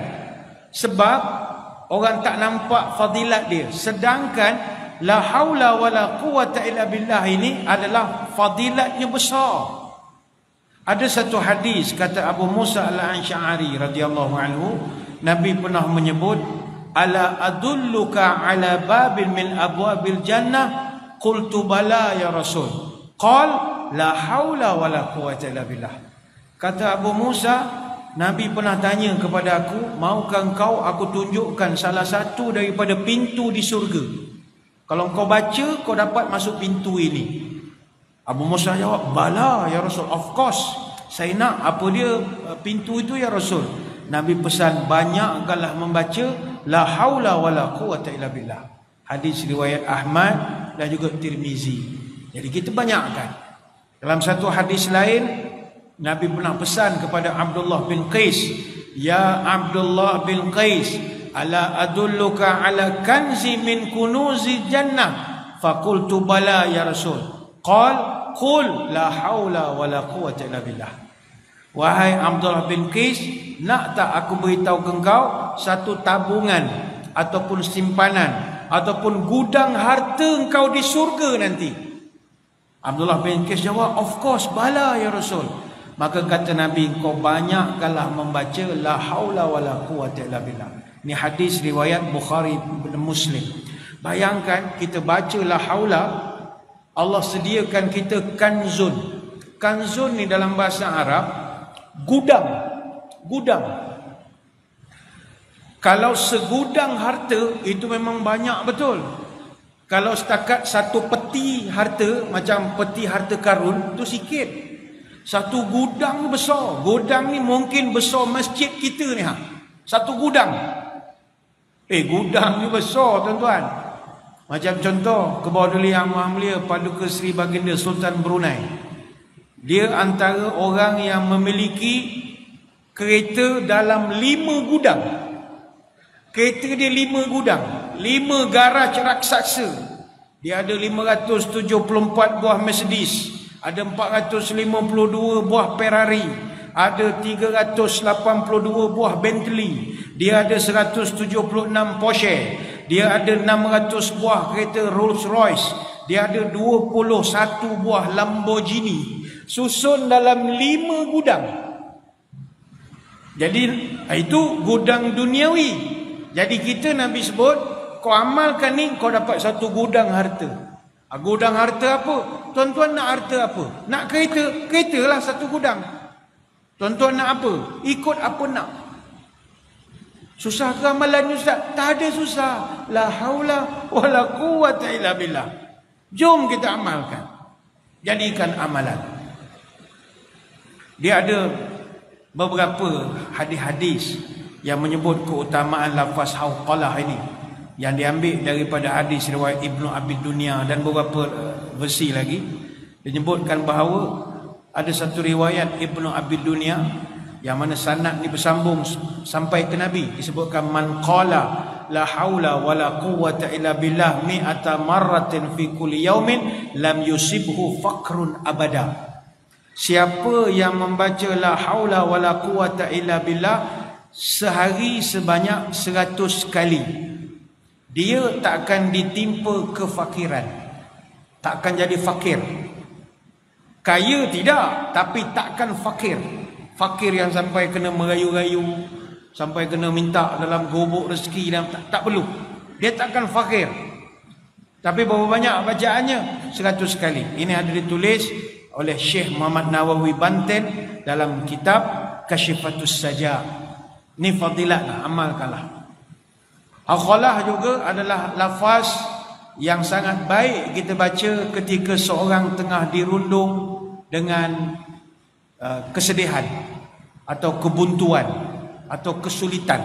sebab orang tak nampak fadilat dia. Sedangkan la haula wala quwwata illa billah ini adalah fadilatnya besar. Ada satu hadis kata Abu Musa al-Asy'ari radhiyallahu anhu, Nabi pernah menyebut, ala adulluka ala babin min abwabil jannah? Qultu bala ya Rasul. Qal la haula wala quwwata illa billah. Kata Abu Musa, Nabi pernah tanya kepada aku, maukah engkau aku tunjukkan salah satu daripada pintu di syurga? Kalau kau baca, kau dapat masuk pintu ini. Abu Musa jawab, bala ya Rasul, of course, saya nak. Apa dia pintu itu ya Rasul? Nabi pesan, banyakkanlah membaca la haula wala quwwata illa billah. Hadis riwayat Ahmad dan juga Tirmizi. Jadi kita banyakkan. Dalam satu hadis lain, Nabi pernah pesan kepada Abdullah bin Qais, ya Abdullah bin Qais, ala adulluka ala kanzi min kunuzi jannah? Faqultu bala ya Rasul. Qal qul la haula wala quwwata illa billah. Wahai Abdullah bin Qais, nak tak aku beritahu ke engkau satu tabungan ataupun simpanan ataupun gudang harta engkau di surga nanti? Abdullah bin Qais jawab, of course, bala ya Rasul. Maka kata Nabi, kau banyakkanlah membaca la haula wala quwwata illa billah. Ini hadis riwayat Bukhari dan Muslim. Bayangkan kita baca la haula, Allah sediakan kita kanzun. Kanzun ni dalam bahasa Arab gudang. Kalau segudang harta itu memang banyak betul. Kalau setakat satu peti harta, macam peti harta karun, itu sikit. Satu gudang besar. Gudang ni mungkin besar masjid kita ni. Satu gudang. Gudang ni besar tuan-tuan. Macam contoh, Kebawaduli Yang Maha Mulia Paduka Seri Baginda Sultan Brunei. Dia antara orang yang memiliki kereta dalam 5 gudang. Kereta dia 5 gudang, 5 garaj raksasa. Dia ada 574 buah Mercedes, ada 452 buah Ferrari, ada 382 buah Bentley, dia ada 176 Porsche, dia ada 600 buah kereta Rolls Royce, dia ada 21 buah Lamborghini, susun dalam 5 gudang. Jadi itu gudang duniawi. Jadi kita Nabi sebut, kau amalkan ni, kau dapat satu gudang harta. Gudang harta apa? Tuan-tuan nak harta apa? Nak kereta? Kereta lah satu gudang. Tuan-tuan nak apa? Ikut apa nak. Susah ke amalan ni Ustaz? Tak ada susah. La haula wala quwwata illa billah. Jom kita amalkan. Jadikan amalan. Dia ada beberapa hadis-hadis yang menyebut keutamaan lafaz hauqalah ini, yang diambil daripada hadis riwayat Ibnu Abi Dunya dan beberapa versi lagi. Menyebutkan bahawa ada satu riwayat Ibnu Abi Dunya yang mana sanad ni bersambung sampai ke Nabi. Disebutkan man qala la haula wala quwwata illa billah mi'ata marratin fi kulli yaumin lam yusibhu faqrun abada. Siapa yang membaca la haula wala quwwata illa billah sehari sebanyak 100 kali, dia tak akan ditimpa kefakiran. Tak akan jadi fakir. Kaya tidak, tapi takkan fakir. Fakir yang sampai kena merayu-rayu, sampai kena minta dalam gobok rezeki, dan tak perlu. Dia takkan fakir. Tapi berapa banyak bacaannya? 100 kali. Ini ada ditulis oleh Syekh Muhammad Nawawi Banten dalam kitab Kashifatus Saja. Ni fadilat, amalkanlah. Hauqalah juga adalah lafaz yang sangat baik kita baca ketika seorang tengah dirundung dengan kesedihan atau kebuntuan atau kesulitan.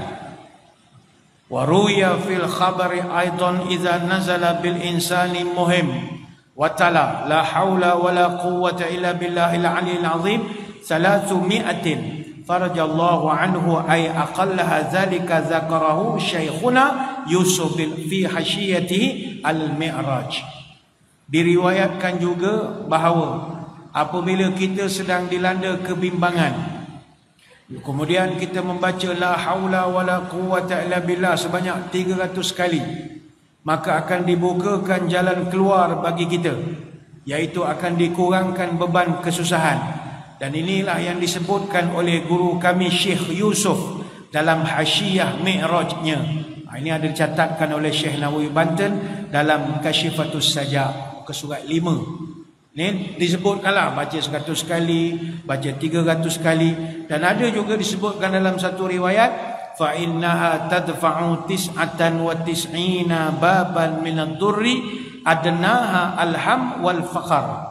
Wa ruya fil khabari aidan idza nazala bil insani muhim wa tala la haula wala quwwata illa billahil aliyil azim 300 farajallahu anhu ay aqallaha zalika zakarahu syekhuna Yusuf fi hasyiyatihi al-mi'raj. Diriwayatkan juga bahawa apabila kita sedang dilanda kebimbangan, kemudian kita membaca la haula wala quwwata illa billah sebanyak 300 kali, maka akan dibukakan jalan keluar bagi kita, iaitu akan dikurangkan beban kesusahan. Dan inilah yang disebutkan oleh guru kami Syekh Yusuf dalam Hasyiyah Mi'rajnya. Ini ada dicatatkan oleh Syekh Nawawi Banten dalam Kashifatus Saja ke surat 5. Ini disebutkanlah baca 100 kali, baca 300 kali, dan ada juga disebutkan dalam satu riwayat fa innaha tadfa'u 99 baban minad durri adnaha alham wal faqar.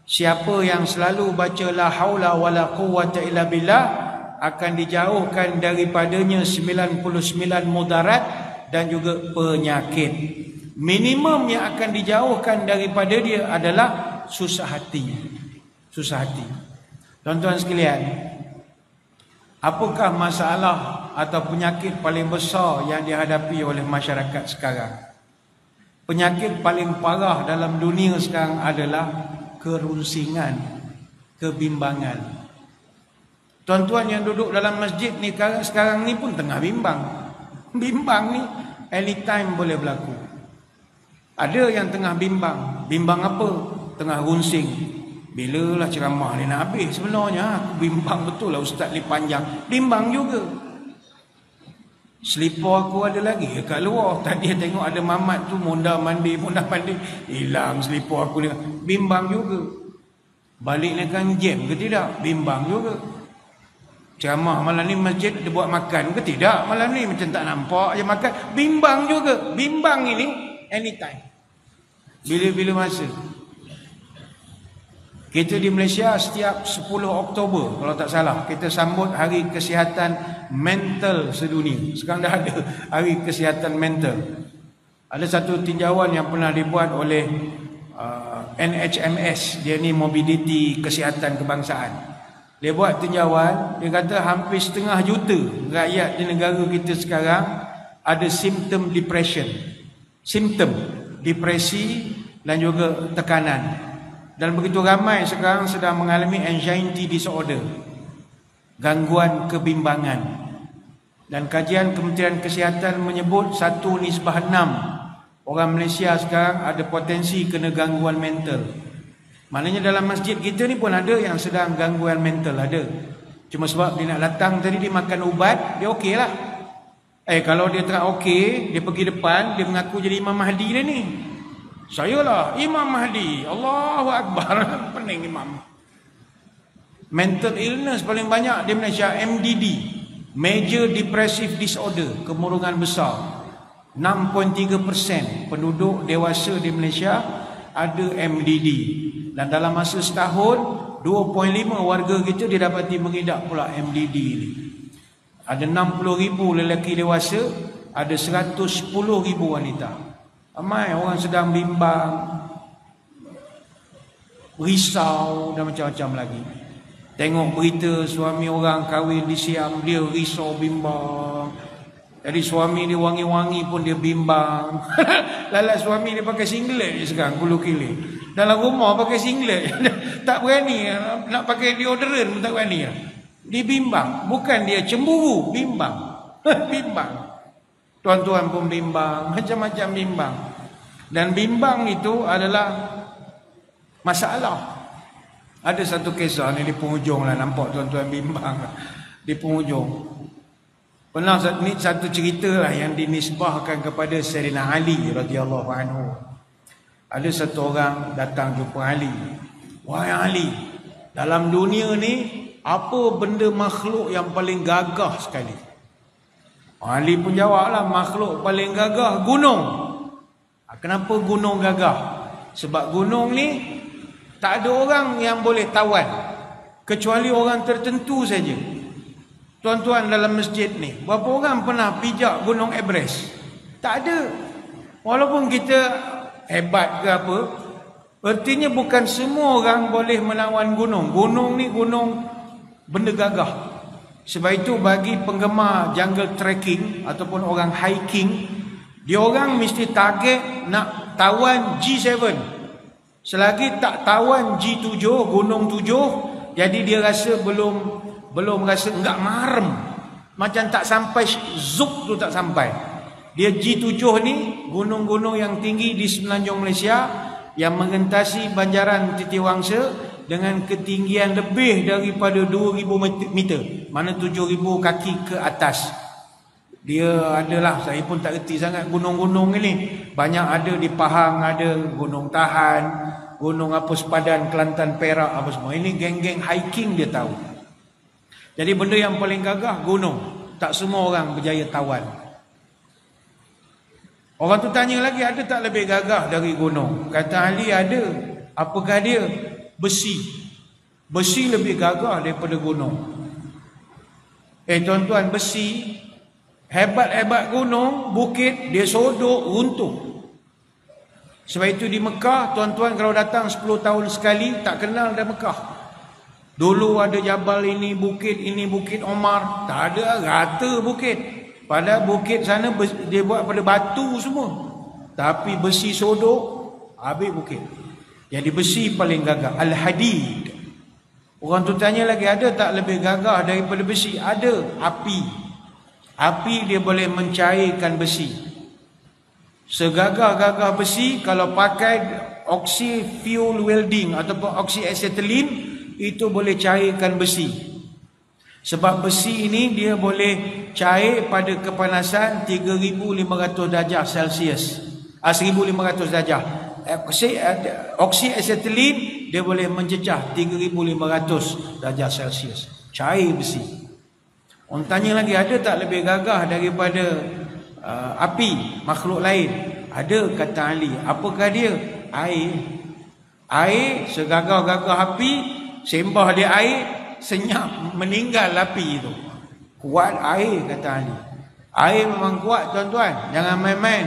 Siapa yang selalu baca la haula wala quwwata illa billah akan dijauhkan daripadanya 99 mudarat dan juga penyakit. Minimum yang akan dijauhkan daripada dia adalah susah hati. Susah hati. Tuan-tuan sekalian, apakah masalah atau penyakit paling besar yang dihadapi oleh masyarakat sekarang? Penyakit paling parah dalam dunia sekarang adalah kerunsingan, kebimbangan. Tuan-tuan yang duduk dalam masjid ni sekarang ni pun tengah bimbang. Bimbang ni anytime boleh berlaku. Ada yang tengah bimbang. Bimbang apa? Tengah runsing. Bilalah ceramah ni nak habis. Sebenarnya aku bimbang betul lah, ustaz ni panjang. Bimbang juga. Selipar aku ada lagi kat luar. Tadi tengok ada mamat tu mondar mandi. Hilang selipar aku ni. Bimbang juga. Balik kan jam ke tidak? Bimbang juga. Ceramah malam ni masjid dia buat makan ke tidak? Malam ni macam tak nampak je makan. Bimbang juga. Bimbang ini anytime. Bila-bila masa. Kita di Malaysia setiap 10 Oktober kalau tak salah kita sambut Hari Kesihatan Mental Sedunia. Sekarang dah ada Hari Kesihatan Mental. Ada satu tinjauan yang pernah dibuat oleh NHMS. Dia ni Mobiliti Kesihatan Kebangsaan. Dia buat tinjauan, dia kata hampir 500 juta rakyat di negara kita sekarang ada simptom depression. Simptom depresi dan juga tekanan. Dan begitu ramai sekarang sedang mengalami anxiety disorder, gangguan kebimbangan. Dan kajian Kementerian Kesihatan menyebut 1:6 orang Malaysia sekarang ada potensi kena gangguan mental. Maknanya dalam masjid kita ni pun ada yang sedang gangguan mental, ada. Cuma sebab dia nak datang tadi dia makan ubat, dia okey lah. Kalau dia tak okey, dia pergi depan, dia mengaku jadi Imam Mahdi dia ni. Saya lah Imam Mahdi. Allahu Akbar. Pening imam. Mental illness paling banyak di Malaysia MDD, Major Depressive Disorder, kemurungan besar. 6.3% penduduk dewasa di Malaysia ada MDD. Dan dalam masa setahun 2.5 warga kita didapati mengidap pula MDD ni. Ada 60,000 lelaki dewasa, ada 110,000 wanita. Ramai orang sedang bimbang, risau dan macam-macam lagi. Tengok berita suami orang kahwin di Siam, dia risau bimbang. Jadi suami dia wangi-wangi pun dia bimbang. Lala suami dia pakai singlet je sekarang, bulu kilir. Dalam rumah pakai singlet. Tak berani nak pakai deodorant pun tak berani. Dia bimbang. Bukan dia cemburu, bimbang. Bimbang. Tuan-tuan pun bimbang, macam-macam bimbang. Dan bimbang itu adalah masalah. Ada satu kisah ni di penghujung lah, nampak tuan-tuan bimbang di penghujung. Pernah ni satu cerita lah yang dinisbahkan kepada Sayyidina Ali radhiyallahu anhu. Ada satu orang datang jumpa Ali. Wahai Ali, dalam dunia ni apa benda makhluk yang paling gagah sekali? Ali pun jawablah, makhluk paling gagah gunung. Kenapa gunung gagah? Sebab gunung ni tak ada orang yang boleh tawan, kecuali orang tertentu saja. Tuan-tuan dalam masjid ni, berapa orang pernah pijak gunung Everest? Tak ada. Walaupun kita hebat ke apa, artinya bukan semua orang boleh melawan gunung. Gunung ni gunung benda gagah. Sebab itu bagi penggemar jungle trekking ataupun orang hiking, dia orang mesti target nak tawan G7. Selagi tak tawan G7, gunung 7, jadi dia rasa belum rasa, enggak marem. Macam tak sampai zuk tu, tak sampai. Dia G7 ni gunung-gunung yang tinggi di semenanjung Malaysia yang mengentasi banjaran Titiwangsa dengan ketinggian lebih daripada 2,000 meter. Mana 7,000 kaki ke atas. Dia adalah, saya pun tak reti sangat gunung-gunung ini. Banyak ada di Pahang, ada Gunung Tahan, gunung apa Sepadan, Kelantan, Perak, apa semua. Ini geng-geng hiking dia tahu. Jadi benda yang paling gagah gunung. Tak semua orang berjaya tawan. Orang tu tanya lagi, ada tak lebih gagah dari gunung? Kata Ali, ada. Apakah dia? Besi. Besi lebih gagah daripada gunung. Tuan-tuan, besi, hebat-hebat gunung, bukit, dia sodok, runtuh. Sebab itu di Mekah, tuan-tuan kalau datang 10 tahun sekali, tak kenal dah Mekah. Dulu ada jabal ini bukit Omar. Tak ada, rata bukit. Padahal bukit sana dia buat pada batu semua. Tapi besi sodok, habis bukit. Jadi besi paling gagah. Al-hadid. Orang tu tanya lagi, ada tak lebih gagah daripada besi? Ada. Api. Api dia boleh mencairkan besi. Segagah-gagah besi, kalau pakai oxy fuel welding ataupun oxy acetylene, itu boleh cairkan besi. Sebab besi ini dia boleh cair pada kepanasan 3,500 darjah Celsius. 1,500 darjah. Oxy acetylene dia boleh mencecah 3,500 darjah Celsius. Cair besi. Orang tanya lagi, ada tak lebih gagah daripada api, makhluk lain? Ada, kata Ali. Apakah dia? Air. Air segagah-gagah api, sembah dia air, senyap, meninggal api itu. Kuat air, kata Ali. Air memang kuat, tuan-tuan. Jangan main-main.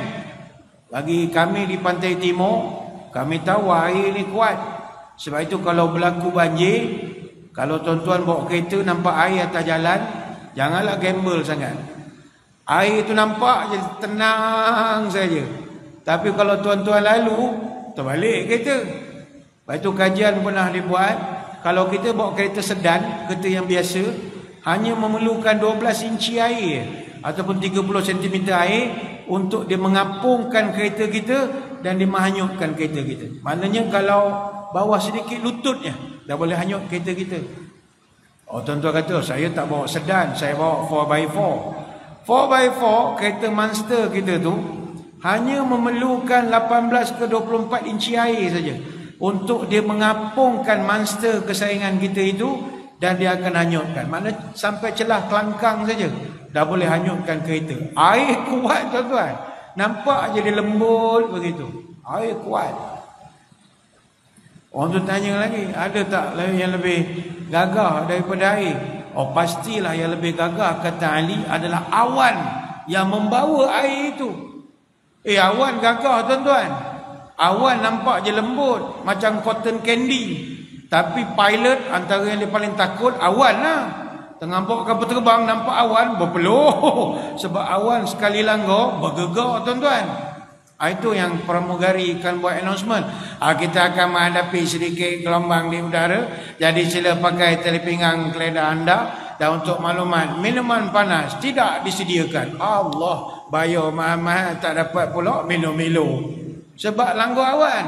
Bagi kami di Pantai Timur, kami tahu air ni kuat. Sebab itu kalau berlaku banjir, kalau tuan-tuan bawa kereta nampak air atas jalan, janganlah gamble sangat. Air itu nampak je tenang saja. Tapi kalau tuan-tuan lalu, terbalik kereta. Lepas itu kajian pernah dibuat, kalau kita bawa kereta sedan, kereta yang biasa, hanya memerlukan 12 inci air ataupun 30 cm air untuk dia mengapungkan kereta kita dan dia menghanyutkan kereta kita. Maknanya kalau bawah sedikit lututnya, dah boleh hanyut kereta kita. Oh, tuan-tuan kata, saya tak bawa sedan, saya bawa 4x4. 4x4, kereta monster kita tu, hanya memerlukan 18 ke 24 inci air saja untuk dia mengapungkan monster kesayangan kita itu, dan dia akan hanyutkan. Maknanya sampai celah kelangkang saja dah boleh hanyutkan kereta. Air kuat, tuan-tuan. Nampak je dia lembut begitu. Air kuat. Orang tu tanya lagi, ada tak yang lebih gagah daripada air? Oh, pastilah yang lebih gagah, kata Ali, adalah awan yang membawa air itu. Awan gagah, tuan-tuan. Awan nampak je lembut, macam cotton candy. Tapi pilot, antara yang dia paling takut, awan lah. Tengah bawa kapal terbang, nampak awan, berpeluh. Sebab awan sekali langgar, bergegar, tuan-tuan. Itu yang pramugari akan buat announcement. Kita akan menghadapi sedikit gelombang di udara. Jadi sila pakai tali pinggang keledar anda. Dan untuk maklumat, minuman panas tidak disediakan. Allah, bayar mahal-mahal, tak dapat pula minum Milo. Sebab langgar awan.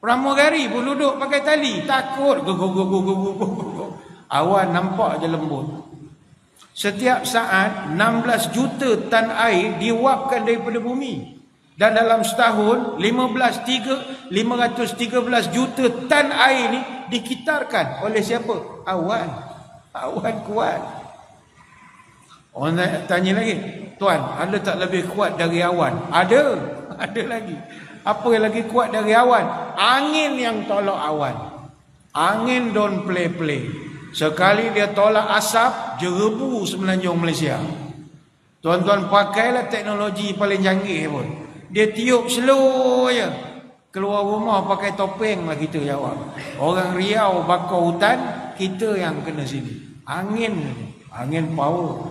Pramugari pun duduk pakai tali, takut. Awan nampak je lembut. Setiap saat 16 juta tan air diwapkan daripada bumi. Dan dalam setahun 513 juta tan air ni dikitarkan oleh siapa? Awan. Awan kuat. Orang tanya lagi, tuan, ada tak lebih kuat dari awan? Ada. Ada lagi. Apa yang lagi kuat dari awan? Angin yang tolak awan. Angin don't play-play. Sekali dia tolak asap, jerebu semenanjung Malaysia. Tuan-tuan pakailah teknologi paling canggih pun. Dia tiup slow je. Keluar rumah pakai topeng lah kita jawab. Orang Riau bakar hutan, kita yang kena sini. Angin. Angin power.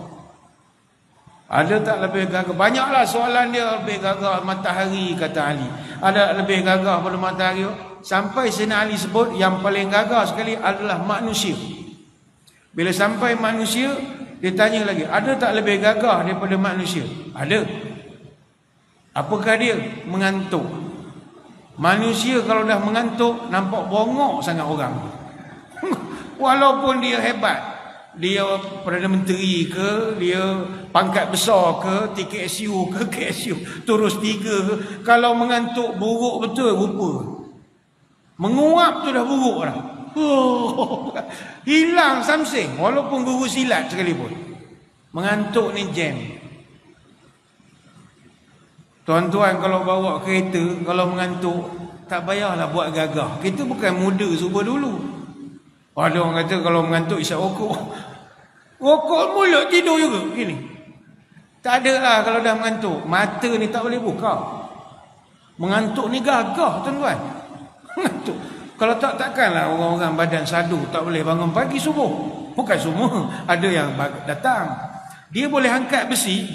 Ada tak lebih gagah? Banyaklah soalan dia. Lebih gagah matahari, kata Ali. Ada lebih gagah pada matahari? Sampai Sayyidina Ali sebut yang paling gagah sekali adalah manusia. Bila sampai manusia, dia tanya lagi, ada tak lebih gagah daripada manusia? Ada. Apakah dia? Mengantuk. Manusia kalau dah mengantuk, nampak bongok sangat orang. Walaupun dia hebat. Dia Perdana Menteri ke, dia pangkat besar ke, TKSU ke, KSU, terus 3 ke. Kalau mengantuk, buruk betul rupa. Menguap tu dah buruk dah. Hilang samsing, walaupun guru silat sekalipun. Mengantuk ni jam. Tuan-tuan kalau bawa kereta, kalau mengantuk, tak payahlah buat gagah. Kita bukan muda subuh dulu. Ada orang kata kalau mengantuk isap rokok. Rokok mulut tidur juga gini. Tak ada lah kalau dah mengantuk. Mata ni tak boleh buka. Mengantuk ni gagah, tuan-tuan. Mengantuk. Kalau takkanlah orang-orang badan sadu tak boleh bangun pagi subuh. Bukan semua. Ada yang datang. Dia boleh angkat besi.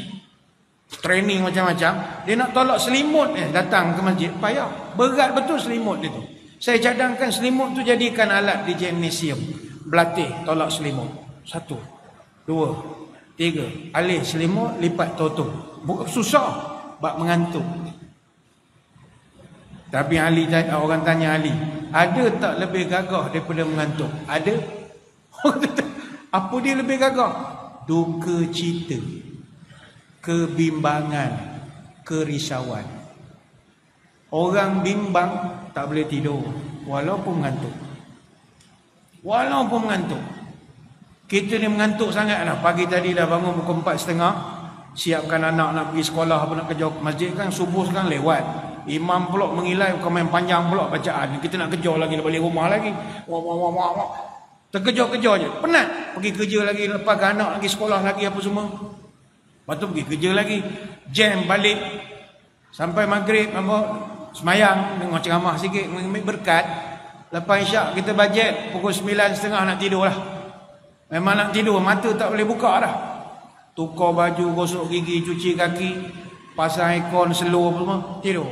Training macam-macam. Dia nak tolak selimut datang ke masjid. Payah. Berat betul selimut dia tu. Saya cadangkan selimut tu jadikan alat di gimnasium. Berlatih tolak selimut. 1, 2, 3. Alih selimut, lipat toto. Susah. Bak mengantuk. Tapi Ali, orang tanya Ali, ada tak lebih gagah daripada mengantuk? Ada? Apa dia lebih gagah? Duka cita, kebimbangan, kerisauan. Orang bimbang tak boleh tidur walaupun mengantuk. Walaupun mengantuk. Kita ni mengantuk sangat lah. Pagi tadi dah bangun pukul 4.30, siapkan anak nak pergi sekolah apa nak kerja masjid kan, subuh sekarang lewat. Imam pula mengilai, komen panjang pula bacaan. Kita nak kerja lagi, nak balik rumah lagi. Terkejar-kejar je. Penat. Pergi kerja lagi, lepaskan anak lagi, sekolah lagi apa semua. Lepas tu pergi kerja lagi. Jam balik. Sampai maghrib, semayang, tengok ceramah sikit, mengambil berkat. Lepas isyak kita bajet, pukul 9.30 nak tidur lah. Memang nak tidur, mata tak boleh buka dah. Tukar baju, gosok gigi, cuci kaki, pasang aircon, slow apa semua, tidur.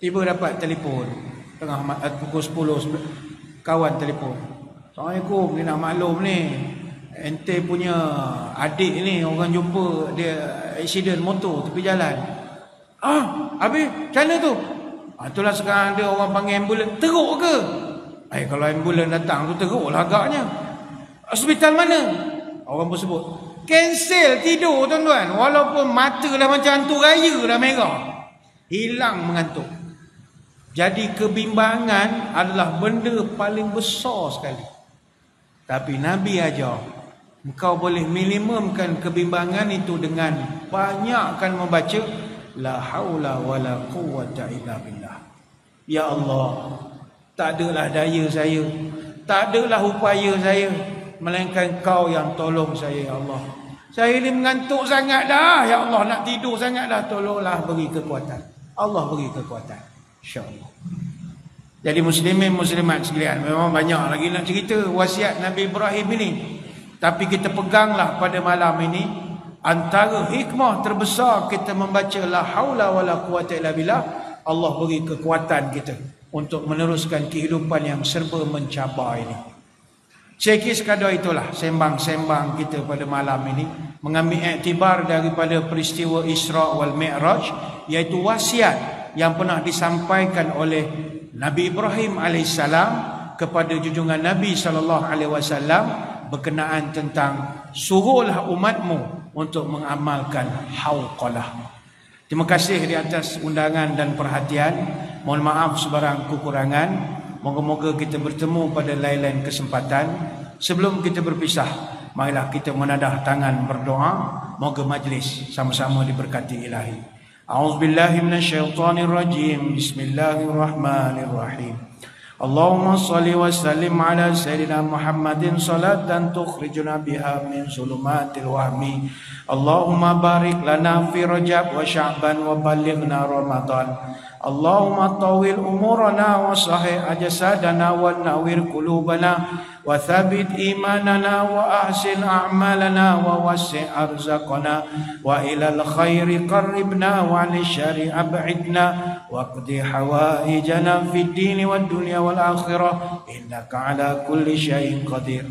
Tiba dapat telefon tengah pukul 10, kawan telefon. Assalamualaikum, ni nak maklum ni, ente punya adik ni orang jumpa dia aksiden motor tepi jalan. Habis macam mana tu? Itulah sekarang ada orang panggil ambulans. Teruk ke? Kalau ambulans datang tu teruk lah agaknya. Hospital mana? Orang pun sebut cancel, tidur tuan-tuan. Walaupun mata dah macam hantu raya dah merah, hilang mengantuk. Jadi kebimbangan adalah benda paling besar sekali. Tapi Nabi ajar, engkau boleh minimumkan kebimbangan itu dengan banyakkan membaca la haula wala quwwata illa billah. Ya Allah, tak adalah daya saya, tak adalah upaya saya, melainkan Kau yang tolong saya ya Allah. Saya ni mengantuk sangat dah ya Allah, nak tidur sangat dah, tolonglah beri kekuatan. Allah beri kekuatan, insya-Allah. Jadi muslimin muslimat sekalian, memang banyak lagi nak cerita wasiat Nabi Ibrahim ini. Tapi kita peganglah pada malam ini, antara hikmah terbesar kita membaca la haula wala quwwata illa billah, Allah beri kekuatan kita untuk meneruskan kehidupan yang serba mencabar ini. Sekiranya sekadar itulah sembang-sembang kita pada malam ini, mengambil iktibar daripada peristiwa Isra wal Mi'raj, iaitu wasiat yang pernah disampaikan oleh Nabi Ibrahim alaihissalam kepada junjungan Nabi sallallahu alaihi wasallam berkenaan tentang suruhlah umatmu untuk mengamalkan hauqalah. Terima kasih di atas undangan dan perhatian. Mohon maaf sebarang kekurangan. Moga-moga kita bertemu pada lain-lain kesempatan. Sebelum kita berpisah, marilah kita menadah tangan berdoa. Moga majlis sama-sama diberkati ilahi. A'udzubillahi minasyaitonirrajim. Bismillahirrahmanirrahim. Allahumma salli wa sallim ala sayyidina Muhammadin salatan tukhrijuna biha min zulumatil wahmi. Allahumma barik lana fi Rajab wa Sya'ban wa ballighna Ramadan. Allahumma tawil umurana wa sahih ajasadana wa nawir qulubana wa thabit imanana wa ahsin a'malana wa wasi' arzaqana wa ilal khairi qarribna wa li syari ab'idna wa qdi hawaijana fid dini wad dunya wal akhirah innaka ala kulli syai'in qadir.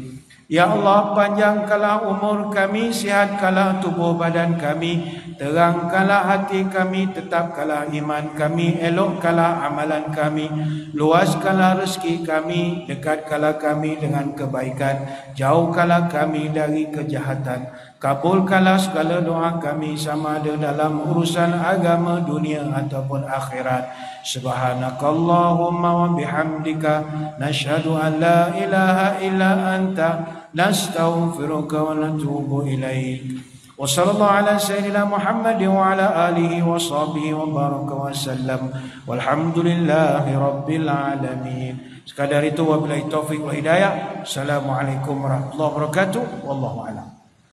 Ya Allah, panjangkanlah umur kami, sihatkanlah tubuh badan kami, terangkanlah hati kami, tetapkanlah iman kami, elokkanlah amalan kami, luaskanlah rezeki kami, dekatkanlah kami dengan kebaikan, jauhkanlah kami dari kejahatan. Kabulkanlah segala doa kami sama ada dalam urusan agama, dunia ataupun akhirat. Subhanakallahumma wa bihamdika nashhadu an la ilaha illa anta nastaghfiruka wa natubu ilaik. Wa sallallahu ala sayyidina Muhammad wa ala alihi wa sahbihi wa baraka wa sallam. Walhamdulillahi rabbil alamin. Sekadar itu, wabillahi taufiq wa hidayah. Assalamualaikum warahmatullahi wabarakatuh. Wallahu a'lam.